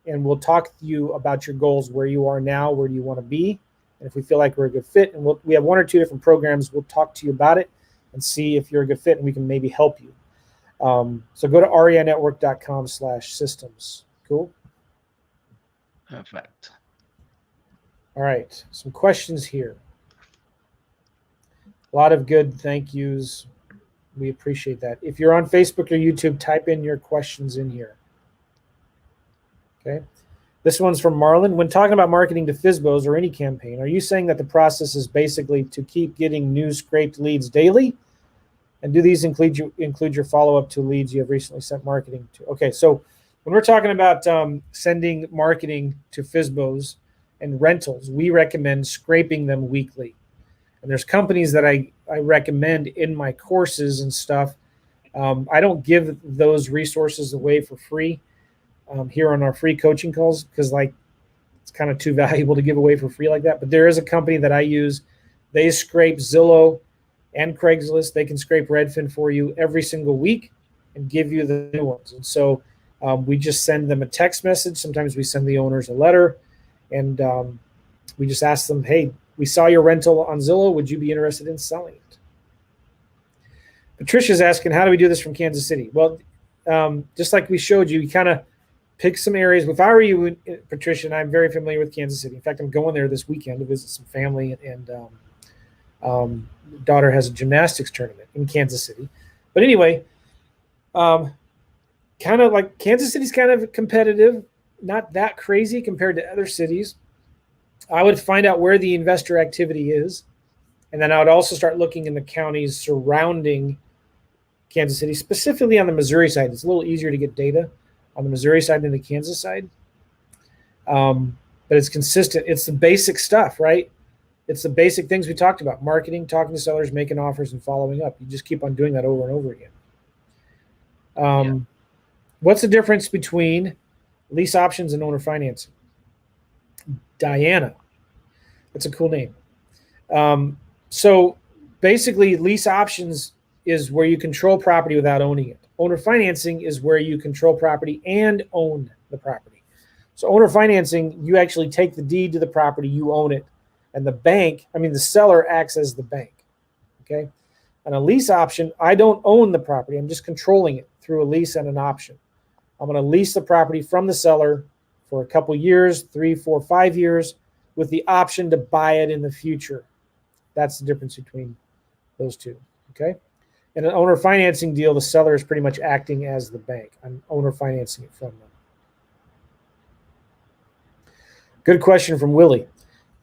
and we'll talk to you about your goals, where you are now, where do you want to be, and if we feel like we're a good fit. And we have 1 or 2 different programs. We'll talk to you about it and see if you're a good fit, and we can maybe help you. So go to REINetwork.com/systems. Cool. Perfect. All right. Some questions here. A lot of good thank yous. We appreciate that. If you're on Facebook or YouTube, type in your questions in here. Okay. This one's from Marlon. When talking about marketing to FSBOs or any campaign, are you saying that the process is basically to keep getting new scraped leads daily? And do these include your follow-up to leads you have recently sent marketing to? Okay, so when we're talking about sending marketing to FSBOs and rentals, we recommend scraping them weekly. And there's companies that I recommend in my courses and stuff. I don't give those resources away for free here on our free coaching calls because it's kind of too valuable to give away for free like that. But there is a company that I use. They scrape Zillow and Craigslist. They can scrape Redfin for you every single week and give you the new ones. And so we just send them a text message. Sometimes we send the owners a letter, and we just ask them, hey, we saw your rental on Zillow. Would you be interested in selling it? Patricia's asking, how do we do this from Kansas City? Well, just like we showed you, you kind of pick some areas. If I were you, Patricia, and I'm very familiar with Kansas City. In fact, I'm going there this weekend to visit some family, and daughter has a gymnastics tournament in Kansas City. But anyway, kind of like Kansas City's kind of competitive, not that crazy compared to other cities. I would find out where the investor activity is, and then I would also start looking in the counties surrounding Kansas City, specifically on the Missouri side. It's a little easier to get data on the Missouri side than the Kansas side. But it's consistent. It's the basic stuff, right? It's the basic things we talked about: marketing, talking to sellers, making offers, and following up. You just keep on doing that over and over again. What's the difference between lease options and owner financing? Diana. That's a cool name. So basically, lease options is where you control property without owning it. Owner financing is where you control property and own the property. So owner financing, you actually take the deed to the property, you own it. And the seller acts as the bank, okay? And a lease option, I don't own the property. I'm just controlling it through a lease and an option. I'm going to lease the property from the seller for a couple years, 3, 4, 5 years, with the option to buy it in the future. That's the difference between those two, okay? In an owner financing deal, the seller is pretty much acting as the bank. I'm owner financing it from them. Good question from Willie.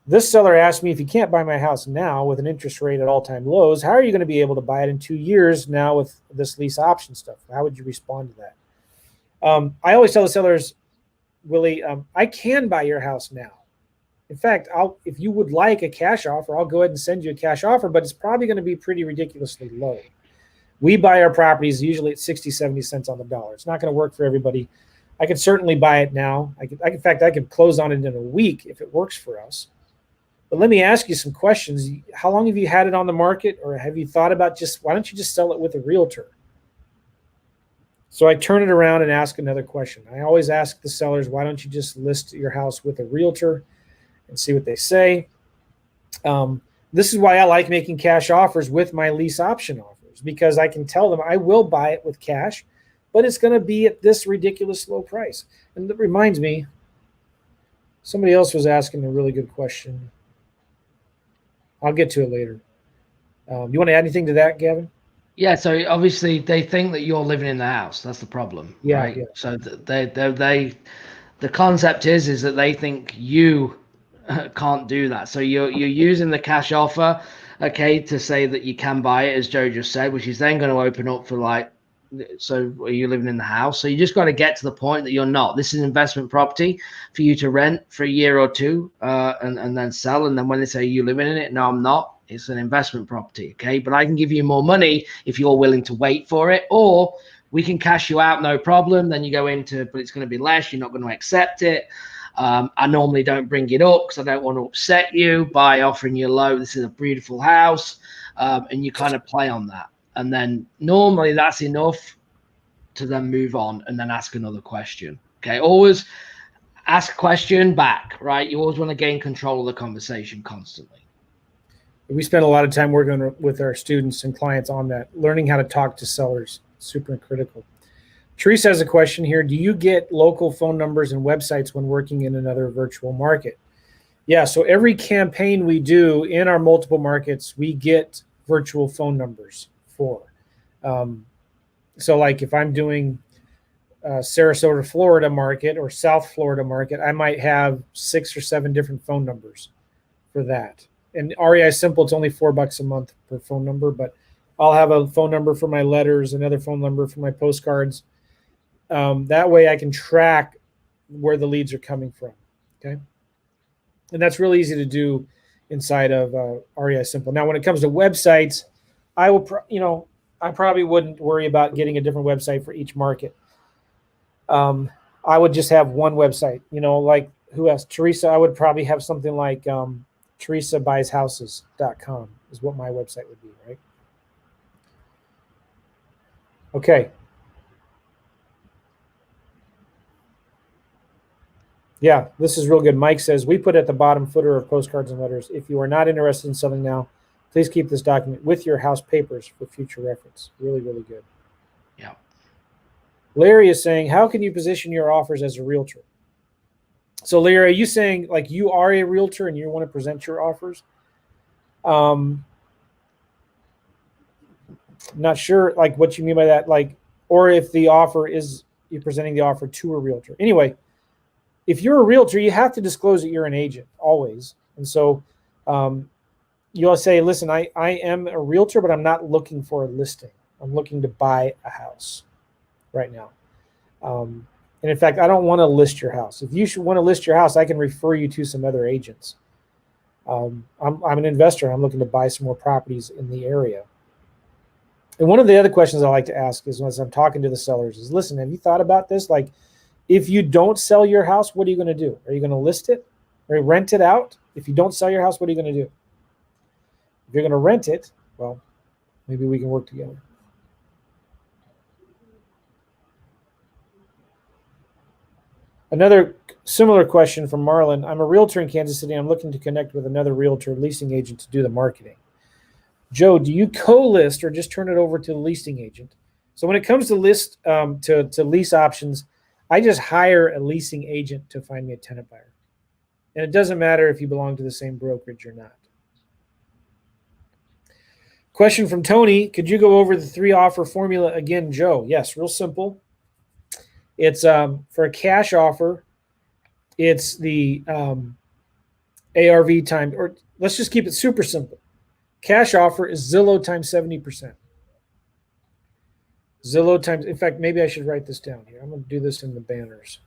This seller asked me, if you can't buy my house now with an interest rate at all-time lows, how are you going to be able to buy it in 2 years now with this lease option stuff? How would you respond to that? I always tell the sellers, Willie, I can buy your house now. In fact, if you would like a cash offer, I'll go ahead and send you a cash offer, but it's probably going to be pretty ridiculously low. We buy our properties usually at 60, 70 cents on the dollar. It's not going to work for everybody. I could certainly buy it now. In fact, I could close on it in a week if it works for us. But let me ask you some questions. How long have you had it on the market, or have you thought about why don't you just sell it with a realtor? So I turn it around and ask another question. I always ask the sellers, why don't you just list your house with a realtor and see what they say? This is why I like making cash offers with my lease option offers, because I can tell them I will buy it with cash, but it's going to be at this ridiculous low price. And that reminds me, somebody else was asking a really good question. I'll get to it later. You want to add anything to that, Gavin? Yeah, so obviously they think that you're living in the house. That's the problem, right? Yeah. So the concept is that they think you can't do that. So you're using the cash offer, okay, to say that you can buy it, as Joe just said, which is then going to open up for so are you living in the house? So you just got to get to the point that you're not. This is investment property for you to rent for a year or two and then sell. And then when they say you living in it, no, I'm not. It's an investment property, okay? But I can give you more money if you're willing to wait for it, or we can cash you out, no problem. Then you go into, but it's going to be less. You're not going to accept it. I normally don't bring it up because I don't want to upset you by offering you low. This is a beautiful house, and you kind of play on that. And then normally that's enough to then move on and then ask another question. Okay, always ask a question back, right? You always want to gain control of the conversation constantly. We spend a lot of time working with our students and clients on that, learning how to talk to sellers. Super critical. Teresa has a question here. Do you get local phone numbers and websites when working in another virtual market? Yeah, so every campaign we do in our multiple markets, we get virtual phone numbers for. So like if I'm doing Sarasota, Florida market or South Florida market, I might have 6 or 7 different phone numbers for that. And REI Simple, it's only $4 a month per phone number, but I'll have a phone number for my letters, another phone number for my postcards. That way I can track where the leads are coming from. Okay. And that's really easy to do inside of REI Simple. Now, when it comes to websites, I will, I probably wouldn't worry about getting a different website for each market. I would just have one website, like who else? Teresa, I would probably have something like teresabuysHouses.com is what my website would be, right? Okay. Yeah, this is real good. Mike says, we put at the bottom footer of postcards and letters, if you are not interested in selling now, please keep this document with your house papers for future reference. Really, really good. Yeah. Larry is saying, how can you position your offers as a realtor? So Larry, are you saying like you are a realtor and you want to present your offers? Not sure like what you mean by that, like, or if the offer is you're presenting the offer to a realtor. Anyway, if you're a realtor, you have to disclose that you're an agent always. And so you'll say, listen, I am a realtor, but I'm not looking for a listing. I'm looking to buy a house right now. And in fact, I don't want to list your house. If you should want to list your house, I can refer you to some other agents. I'm an investor. I'm looking to buy some more properties in the area. And one of the other questions I like to ask is when I'm talking to the sellers is, listen, have you thought about this? Like, if you don't sell your house, what are you going to do? Are you going to list it or rent it out? If you don't sell your house, what are you going to do? If you're going to rent it, well, maybe we can work together. Another similar question from Marlon. I'm a realtor in Kansas City. I'm looking to connect with another realtor leasing agent to do the marketing. Joe, do you co-list or just turn it over to the leasing agent? So when it comes to to lease options, I just hire a leasing agent to find me a tenant buyer. And it doesn't matter if you belong to the same brokerage or not. Question from Tony. Could you go over the 3 offer formula again, Joe? Yes, real simple. It's for a cash offer, it's the ARV times, or let's just keep it super simple. Cash offer is Zillow times 70%. Zillow times, in fact, maybe I should write this down here. I'm going to do this in the banners.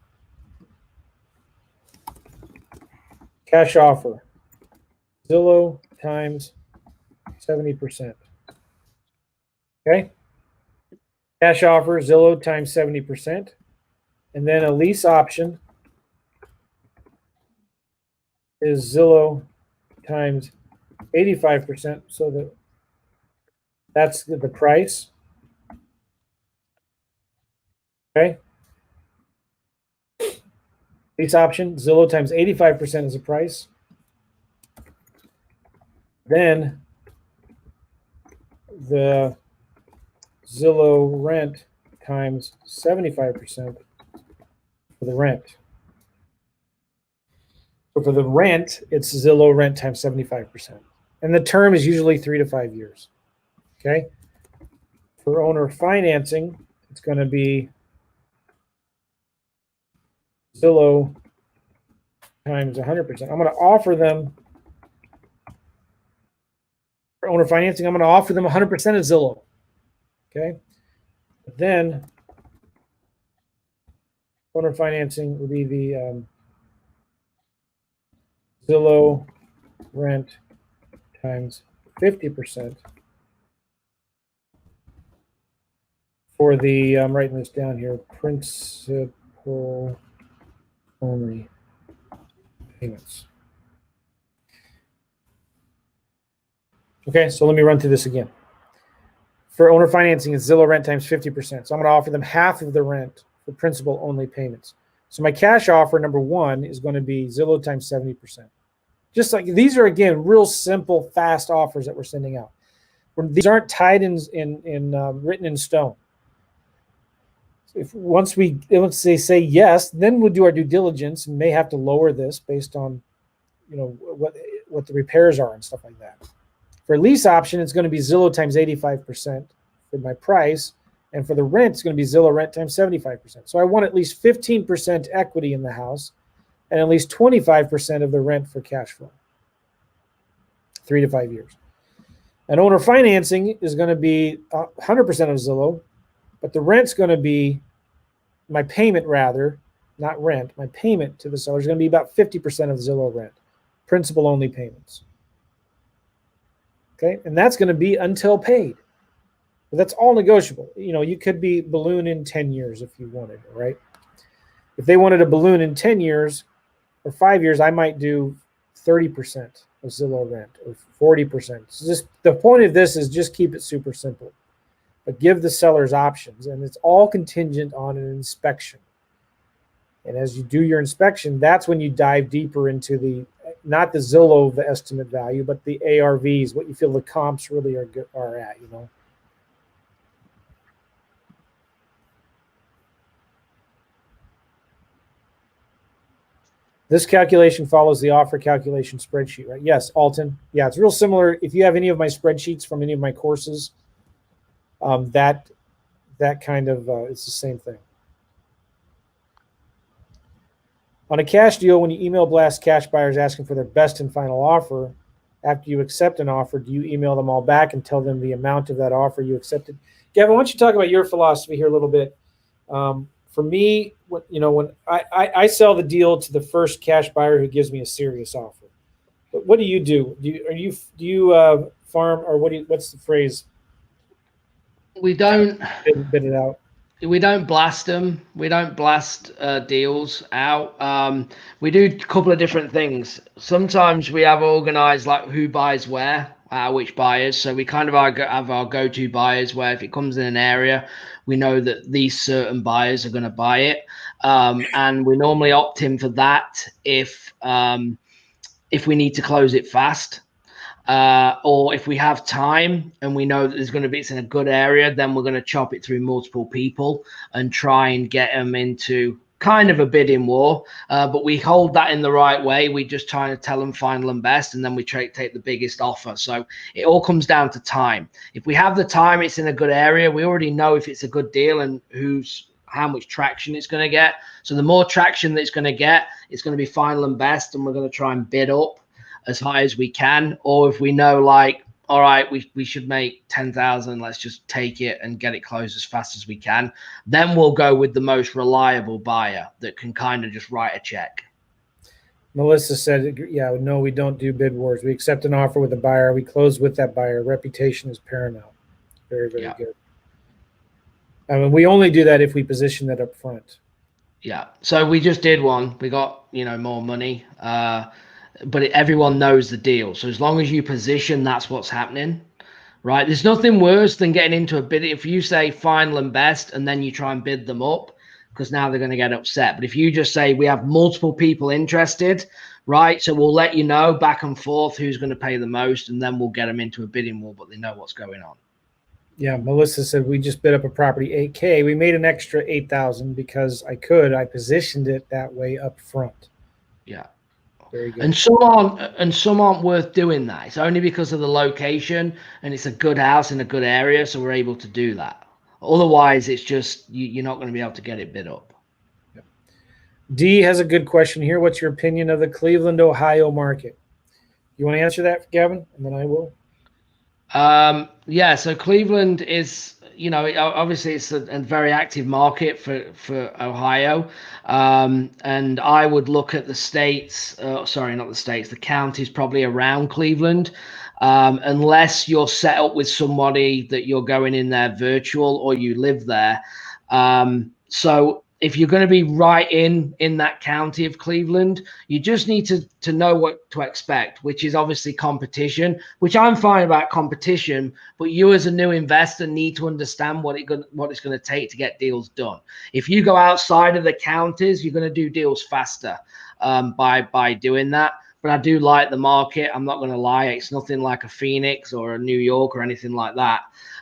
Cash offer, Zillow times 70%. Okay. Cash offer, Zillow times 70%. And then a lease option is Zillow times 85%. So that's the price. Okay. Lease option, Zillow times 85% is the price. Then the Zillow rent times 75% for the rent. So for the rent, it's Zillow rent times 75%. And the term is usually 3 to 5 years. Okay. For owner financing, it's going to be Zillow times 100%. I'm going to offer them, for owner financing, I'm going to offer them 100% of Zillow. Okay. But then owner financing would be the Zillow rent times 50% for the, I'm writing this down here, principal only payments. Okay, so let me run through this again. For owner financing, it's Zillow rent times 50%. So I'm going to offer them half of the rent for principal only payments. So my cash offer, number 1, is going to be Zillow times 70%. Just like these are, again, real simple, fast offers that we're sending out. These aren't tied in written in stone. Once they say yes, then we'll do our due diligence and may have to lower this based on, what the repairs are and stuff like that. For lease option, it's going to be Zillow times 85% for my price. And for the rent, it's going to be Zillow rent times 75%. So I want at least 15% equity in the house and at least 25% of the rent for cash flow, 3 to 5 years. And owner financing is going to be 100% of Zillow, but the rent's going to be my payment, rather, not rent. My payment to the seller is going to be about 50% of Zillow rent, principal only payments. Okay, and that's going to be until paid. But that's all negotiable. You know, you could be balloon in 10 years if you wanted, right? If they wanted a balloon in 10 years or 5 years, I might do 30% of Zillow rent or 40%. So just the point of this is just keep it super simple, but give the sellers options, and it's all contingent on an inspection. And as you do your inspection, that's when you dive deeper into the, not the Zillow, the estimate value, but the ARVs, what you feel the comps really are at, you know. This calculation follows the offer calculation spreadsheet, right? Yes, Alton. Yeah, it's real similar. If you have any of my spreadsheets from any of my courses, that kind of, it's the same thing. On a cash deal, when you email blast cash buyers asking for their best and final offer, after you accept an offer, do you email them all back and tell them the amount of that offer you accepted? Gavin, why don't you talk about your philosophy here a little bit? For me, when I sell the deal to the first cash buyer who gives me a serious offer. But what do you do? Do you farm, or what's the phrase? We don't bid it out. We don't blast them. We don't blast deals out. We do a couple of different things. Sometimes we have organized like who buys where, which buyers. So we kind of have our go-to buyers where if it comes in an area, we know that these certain buyers are going to buy it. And we normally opt in for that if we need to close it fast. Or if we have time and we know that it's in a good area, then we're going to chop it through multiple people and try and get them into kind of a bidding war. But we hold that in the right way. We just try to tell them final and best, and then we take the biggest offer. So it all comes down to time. If we have the time, it's in a good area. We already know if it's a good deal and how much traction it's going to get. So the more traction that it's going to get, it's going to be final and best, and we're going to try and bid up as high as we can. Or if we know, like, all right, we should make 10,000, let's just take it and get it closed as fast as we can, then we'll go with the most reliable buyer that can kind of just write a check. Melissa said, yeah, no, we don't do bid wars. We accept an offer with a buyer. We close with that buyer. Reputation is paramount. Very, very good. I mean, we only do that if we position that up front. Yeah. So we just did one. We got, more money. But everyone knows the deal. So as long as you position, that's what's happening, right? There's nothing worse than getting into a bid. If you say final and best, and then you try and bid them up, because now they're going to get upset. But if you just say, we have multiple people interested, right? So we'll let you know back and forth who's going to pay the most, and then we'll get them into a bidding war, but they know what's going on. Yeah, Melissa said, we just bid up a property $8K. We made an extra $8,000 because I positioned it that way up front. Yeah. Very good. And some aren't worth doing that. It's only because of the location, and it's a good house in a good area, so we're able to do that. Otherwise, it's just you're not going to be able to get it bid up. Yep. D has a good question here. What's your opinion of the Cleveland, Ohio market? You want to answer that, Gavin? And then I will. Yeah, so Cleveland is, obviously it's a very active market for Ohio. And I would look at the states, sorry, not the states, the counties probably around Cleveland, unless you're set up with somebody that you're going in there virtual or you live there. So if you're going to be right in that county of Cleveland, you just need to know what to expect, which is obviously competition, which I'm fine about competition, but you as a new investor need to understand what it's going to take to get deals done. If you go outside of the counties, you're going to do deals faster by doing that. But I do like the market. I'm not going to lie. It's nothing like a Phoenix or a New York or anything like that.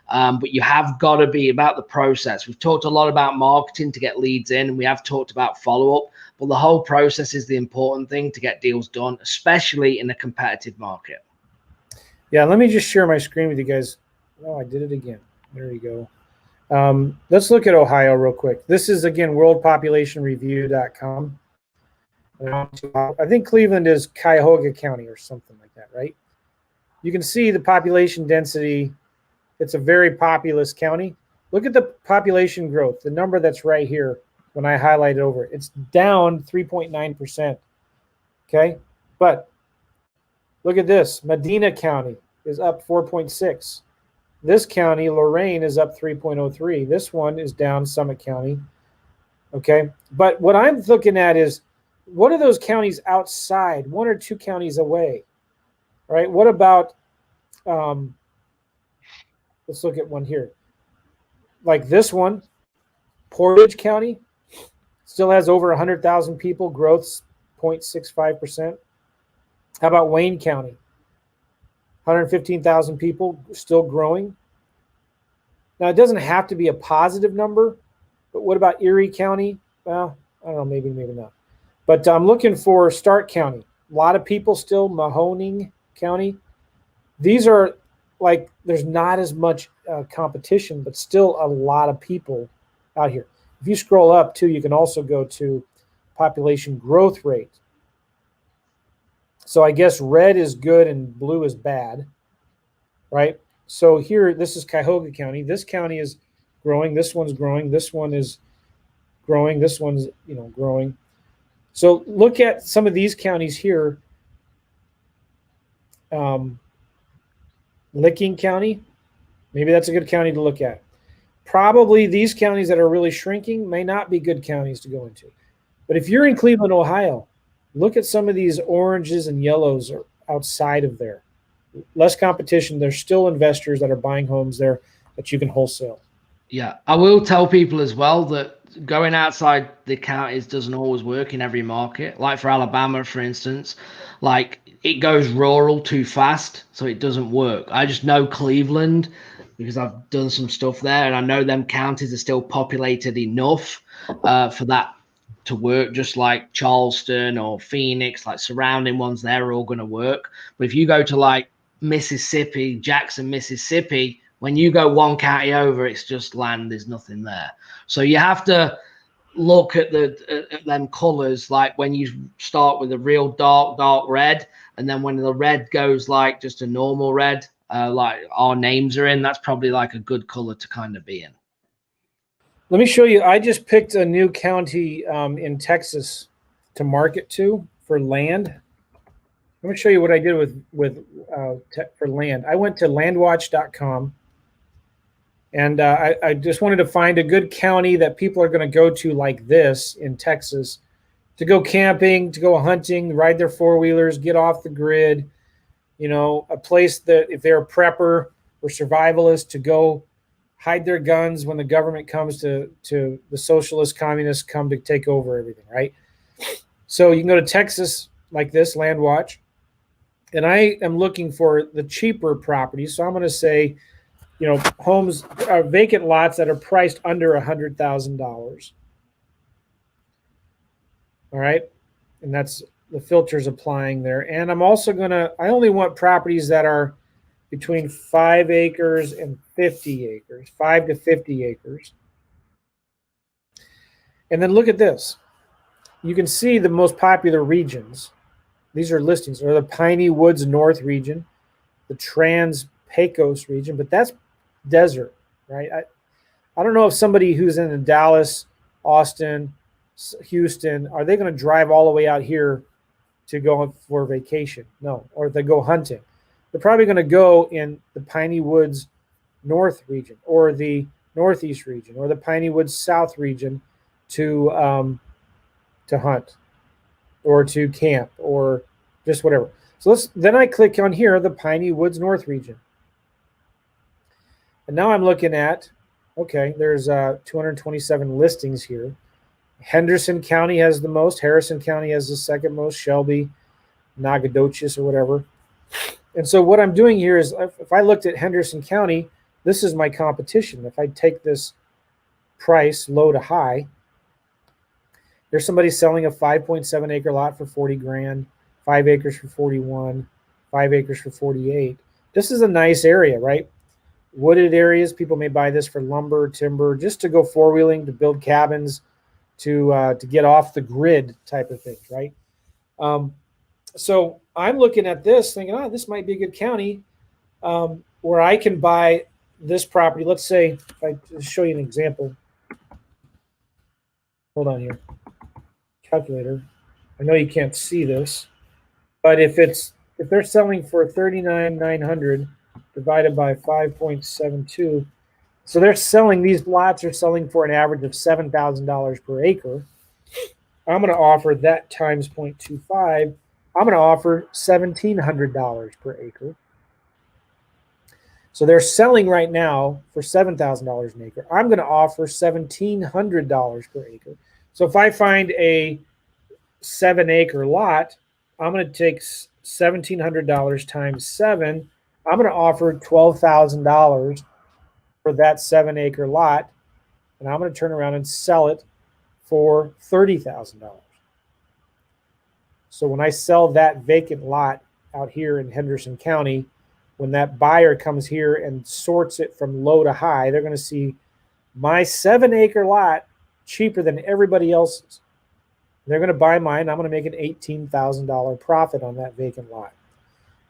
But you have got to be about the process. We've talked a lot about marketing to get leads in, and we have talked about follow-up. But the whole process is the important thing to get deals done, especially in a competitive market. Yeah, let me just share my screen with you guys. Oh, I did it again. There you go. Let's look at Ohio real quick. This is, again, worldpopulationreview.com. I think Cleveland is Cuyahoga County or something like that, right? You can see the population density. It's a very populous county. Look at the population growth, the number that's right here when I highlight it over. It's down 3.9%. Okay, but look at this. Medina County is up 4.6. This county, Lorain, is up 3.03. This one is down, Summit County. Okay, but what I'm looking at is, what are those counties outside, 1 or 2 counties away? All right, what about, let's look at one here. Like this one, Portage County, still has over 100,000 people, growth 0.65%. How about Wayne County? 115,000 people, still growing. Now, it doesn't have to be a positive number, but what about Erie County? Well, I don't know, maybe not. But I'm looking for Stark County. A lot of people still, Mahoning County. These are like, there's not as much competition, but still a lot of people out here. If you scroll up too, you can also go to population growth rate. So I guess red is good and blue is bad, right? So here, this is Cuyahoga County. This county is growing. This one's growing. This one is growing. This one's, growing. So look at some of these counties here. Licking County, maybe that's a good county to look at. Probably these counties that are really shrinking may not be good counties to go into. But if you're in Cleveland, Ohio, look at some of these oranges and yellows are outside of there. Less competition. There's still investors that are buying homes there that you can wholesale. Yeah, I will tell people as well that going outside the counties doesn't always work in every market. Like for Alabama, for instance, like it goes rural too fast, so it doesn't work. I just know Cleveland because I've done some stuff there, and I know them counties are still populated enough for that to work, just like Charleston or Phoenix, like surrounding ones, they're all going to work. But if you go to like Mississippi, Jackson, Mississippi, when you go one county over, it's just land. There's nothing there. So you have to look at them colors. Like when you start with a real dark red, and then when the red goes like just a normal red, like our names are in, that's probably like a good color to kind of be in. Let me show you. I just picked a new county in Texas to market to for land. Let me show you what I did for land. I went to landwatch.com. And I just wanted to find a good county that people are going to go to like this in Texas to go camping, to go hunting, ride their four-wheelers, get off the grid, a place that if they're a prepper or survivalist to go hide their guns when the government comes to the socialist communists come to take over everything, right? So you can go to Texas like this, Landwatch. And I am looking for the cheaper properties. So I'm going to say, homes are vacant lots that are priced under $100,000. All right. And that's the filters applying there. And I'm also I only want properties that are between 5 acres and 50 acres, 5 to 50 acres. And then look at this. You can see the most popular regions. These are listings, or the Piney Woods North region, the Trans-Pecos region, but that's desert, right? I don't know if somebody who's in Dallas, Austin, Houston, are they going to drive all the way out here to go for vacation? No. Or if they go hunting, they're probably going to go in the Piney Woods North region or the Northeast region or the Piney Woods South region to hunt or to camp or just whatever. So then I click on here, the Piney Woods North region. And now I'm looking at, okay, there's 227 listings here. Henderson County has the most. Harrison County has the second most. Shelby, Nacogdoches, or whatever. And so what I'm doing here is if I looked at Henderson County, this is my competition. If I take this price low to high, there's somebody selling a 5.7 acre lot for 40 grand, 5 acres for 41, 5 acres for 48. This is a nice area, right? wooded areas. People may buy this for lumber, timber, just to go four-wheeling, to build cabins, to get off the grid type of things, right? So I'm looking at this thinking, oh, this might be a good county where I can buy this property. Let's say, if I just show you an example. Hold on here. Calculator. I know you can't see this, but if they're selling for 39,900 divided by 5.72, so they're selling, these lots are selling for an average of $7,000 per acre. I'm going to offer that times 0.25. I'm going to offer $1,700 per acre. So they're selling right now for $7,000 an acre. I'm going to offer $1,700 per acre. So if I find a 7-acre lot, I'm going to take $1,700 times 7. I'm going to offer $12,000 for that 7-acre lot, and I'm going to turn around and sell it for $30,000. So when I sell that vacant lot out here in Henderson County, when that buyer comes here and sorts it from low to high, they're going to see my 7-acre lot cheaper than everybody else's. They're going to buy mine. I'm going to make an $18,000 profit on that vacant lot.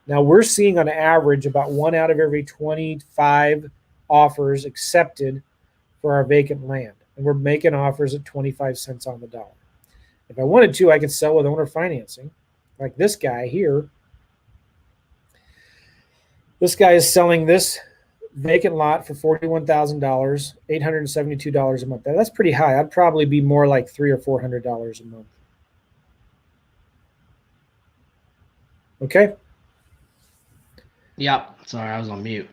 Now we're seeing on average about 1 out of every 25 offers accepted for our vacant land. And we're making offers at 25 cents on the dollar. If I wanted to, I could sell with owner financing, like this guy here. This guy is selling this vacant lot for $41,000, $872 a month. That's pretty high. I'd probably be more like $300 or $400 a month. Okay. Yeah. Sorry, I was on mute.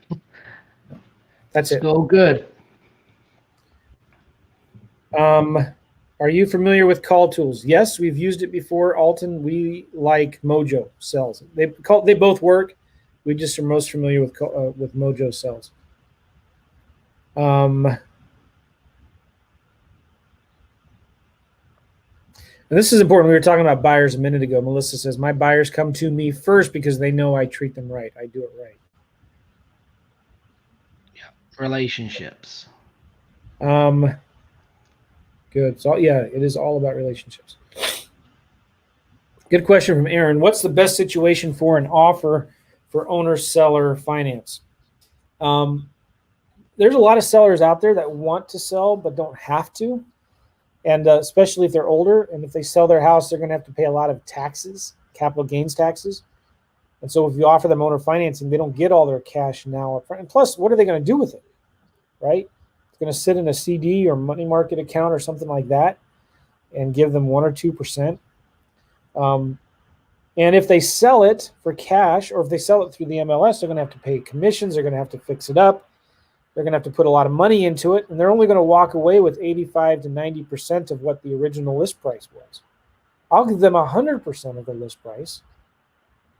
That's it. Go good. Are you familiar with call tools? Yes, we've used it before. Alton, we like Mojo sells. They both work. We just are most familiar with Mojo sells. And this is important. We were talking about buyers a minute ago. Melissa says, my buyers come to me first because they know I treat them right. I do it right. Yeah. Relationships. Good. So yeah, it is all about relationships. Good question from Aaron. What's the best situation for an offer for owner-seller finance? There's a lot of sellers out there that want to sell but don't have to. And especially if they're older, and if they sell their house, they're going to have to pay a lot of taxes, capital gains taxes. And so if you offer them owner financing, they don't get all their cash now up front. And plus, what are they going to do with it, right? It's going to sit in a CD or money market account or something like that and give them 1 or 2%. And if they sell it for cash, or if they sell it through the MLS, they're going to have to pay commissions. They're going to have to fix it up. They're going to have to put a lot of money into it, and they're only going to walk away with 85 to 90% of what the original list price was. I'll give them 100% of the list price,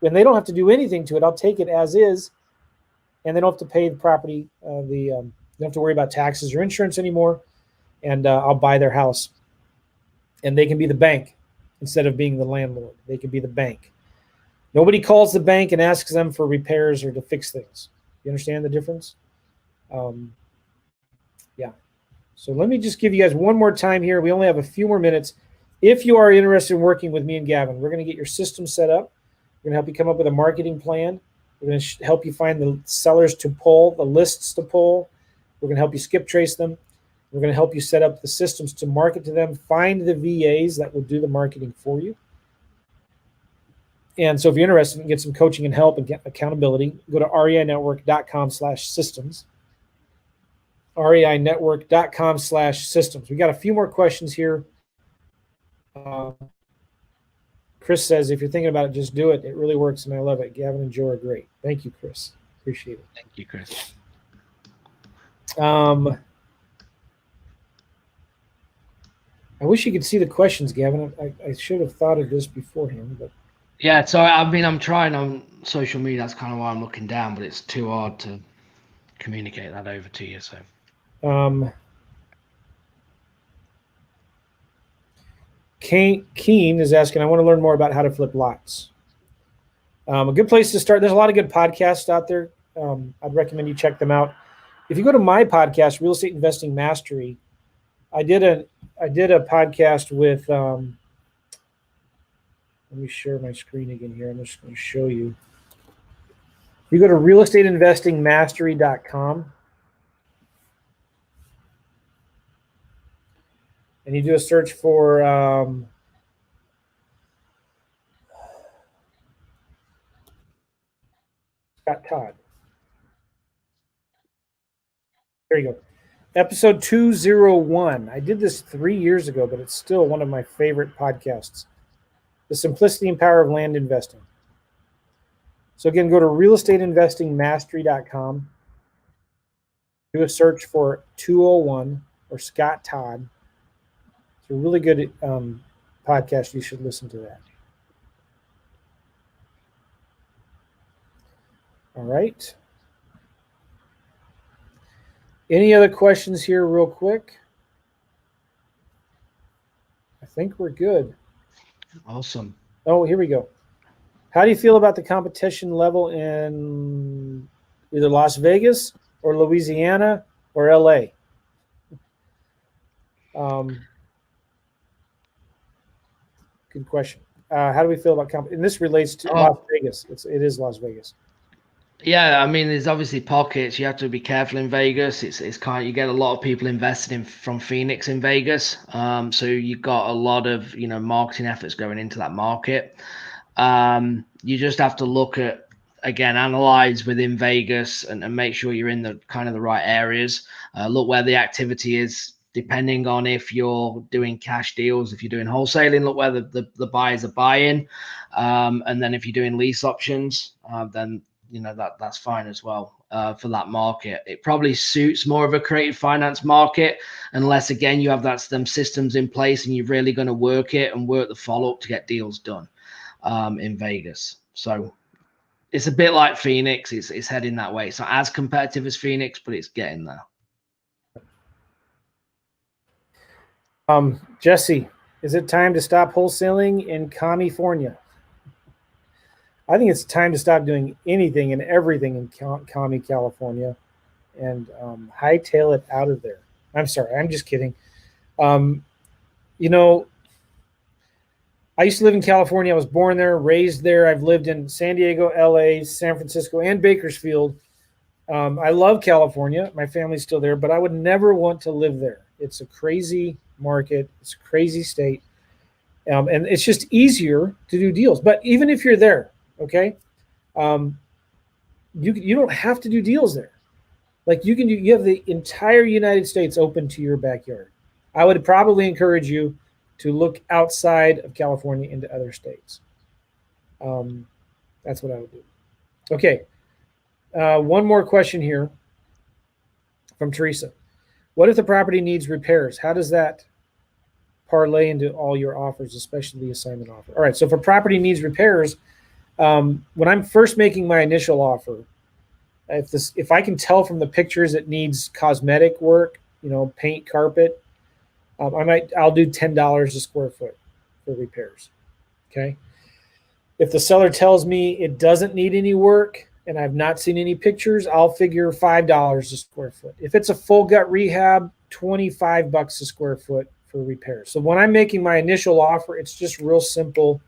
and they don't have to do anything to it. I'll take it as is, and they don't have to pay the property. They don't have to worry about taxes or insurance anymore, and I'll buy their house. And they can be the bank instead of being the landlord. They can be the bank. Nobody calls the bank and asks them for repairs or to fix things. You understand the difference? Yeah. So let me just give you guys one more time here. We only have a few more minutes. If you are interested in working with me and Gavin, we're going to get your system set up. We're going to help you come up with a marketing plan. We're going to help you find the sellers to pull, the lists to pull. We're going to help you skip trace them. We're going to help you set up the systems to market to them, find the VAs that will do the marketing for you. And so if you're interested in get some coaching and help and get accountability, go to reinetwork.com/systems. reinetwork.com/systems. We got a few more questions here. Chris says, if you're thinking about it, just do it. It really works, and I love it. Gavin and Joe are great. Thank you, Chris. Appreciate it. Thank you, Chris. I wish you could see the questions, Gavin. I should have thought of this beforehand, but yeah. So I'm trying on social media. That's kind of why I'm looking down, but it's too hard to communicate that over to you. So, Keen is asking, I want to learn more about how to flip lots. A good place to start. There's a lot of good podcasts out there. I'd recommend you check them out. if you go to my podcast, Real Estate Investing Mastery, I did a podcast with. Let me share my screen again here. I'm just going to show you. You go to realestateinvestingmastery.com and you do a search for Scott Todd. There you go. Episode 201. I did this 3 years ago, but it's still one of my favorite podcasts. The Simplicity and Power of Land Investing. So again, go to realestateinvestingmastery.com. Do a search for 201 or Scott Todd. It's a really good podcast. You should listen to that. All right. Any other questions here real quick? I think we're good. Awesome. Oh, here we go. How do you feel about the competition level in either Las Vegas or Louisiana or LA? Good question. How do we feel about and this relates to Las Vegas. It is Las Vegas. Yeah, I mean, there's obviously pockets. You have to be careful in Vegas. It's kind of, you get a lot of people invested in from Phoenix in Vegas. So you've got a lot of, marketing efforts going into that market. You just have to look at, again, analyze within Vegas and make sure you're in the kind of the right areas. Look where the activity is, depending on if you're doing cash deals, if you're doing wholesaling, look where the buyers are buying. And then if you're doing lease options, then that's fine as well for that market. It probably suits more of a creative finance market, unless again you have them systems in place and you're really going to work it and work the follow-up to get deals done in Vegas. So it's a bit like Phoenix. It's heading that way. It's not as competitive as Phoenix, but it's getting there. Jesse, is it time to stop wholesaling in California? I think it's time to stop doing anything and everything in California and hightail it out of there. I'm sorry. I'm just kidding. I used to live in California. I was born there, raised there. I've lived in San Diego, LA, San Francisco, and Bakersfield. I love California. My family's still there, but I would never want to live there. It's a crazy market. It's a crazy state. And it's just easier to do deals. But even if you're there, okay, you don't have to do deals there. Like you have the entire United States open to your backyard. I would probably encourage you to look outside of California into other states. That's what I would do. Okay. One more question here from Teresa. What if the property needs repairs? How does that parlay into all your offers, especially the assignment offer? All right. So for property needs repairs, when I'm first making my initial offer, if I can tell from the pictures it needs cosmetic work, paint, carpet, I'll do $10 a square foot for repairs. Okay. If the seller tells me it doesn't need any work and I've not seen any pictures, I'll figure $5 a square foot. If it's a full gut rehab, $25 a square foot for repairs. So when I'm making my initial offer, it's just real simple.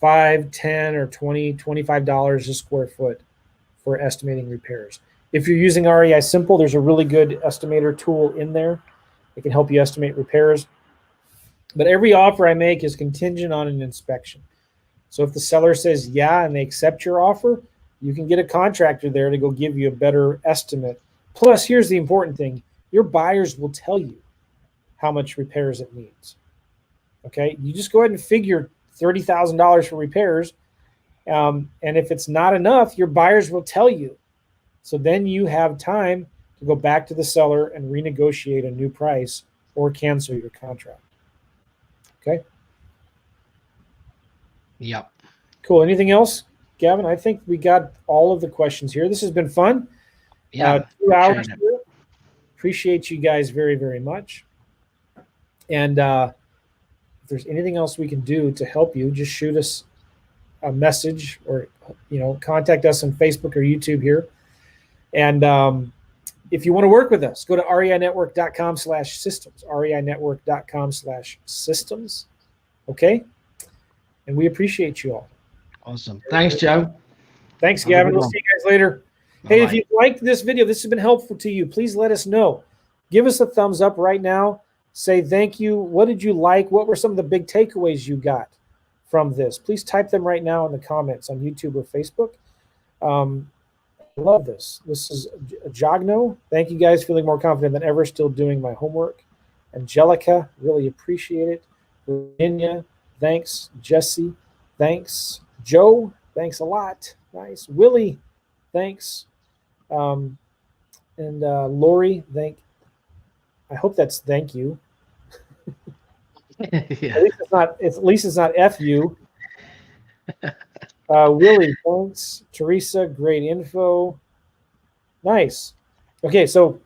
$5, $10, or $20, $25 a square foot for estimating repairs. If you're using REI Simple, there's a really good estimator tool in there. It can help you estimate repairs. But every offer I make is contingent on an inspection. So if the seller says yeah and they accept your offer, you can get a contractor there to go give you a better estimate. Plus, here's the important thing. Your buyers will tell you how much repairs it needs. Okay? You just go ahead and figure $30,000 for repairs. And if it's not enough, your buyers will tell you. So then you have time to go back to the seller and renegotiate a new price or cancel your contract. Okay? Yep. Cool. Anything else, Gavin? I think we got all of the questions here. This has been fun. Yeah. 2 hours here. Appreciate you guys very, very much. And if there's anything else we can do to help you, just shoot us a message or contact us on Facebook or YouTube here. And If you want to work with us, go to reinetwork.com/systems, reinetwork.com/systems. Okay. And we appreciate you all. Awesome. Thanks, Joe. Thanks, Gavin. We'll see you guys later. Bye-bye. Hey, if you liked this video, this has been helpful to you, please let us know. Give us a thumbs up right now. Say thank you. What did you like? What were some of the big takeaways you got from this? Please type them right now in the comments on YouTube or Facebook. I love this. This is Jogno. Thank you guys. Feeling more confident than ever. Still doing my homework. Angelica, really appreciate it. Virginia, thanks. Jesse, thanks. Joe, thanks a lot. Nice. Willie, thanks. And Lori, I hope that's thank you. Yeah. At least it's not F you. Willie, thanks. Teresa, great info. Nice. Okay, so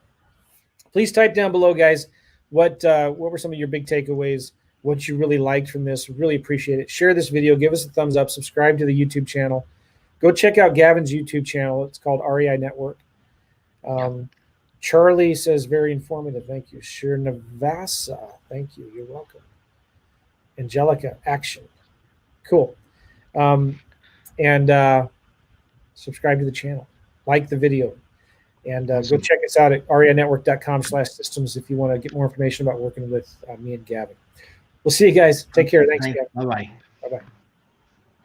please type down below, guys, what were some of your big takeaways, what you really liked from this. Really appreciate it. Share this video, give us a thumbs up, subscribe to the YouTube channel. Go check out Gavin's YouTube channel. It's called REI Network. Charlie says, very informative. Thank you. Navasa, thank you. You're welcome. Angelica, action. Cool. And subscribe to the channel. Like the video. And Awesome. Go check us out at reinetwork.com/systems if you want to get more information about working with me and Gavin. We'll see you guys. Take care. Thanks, Gavin. Bye-bye. Bye-bye.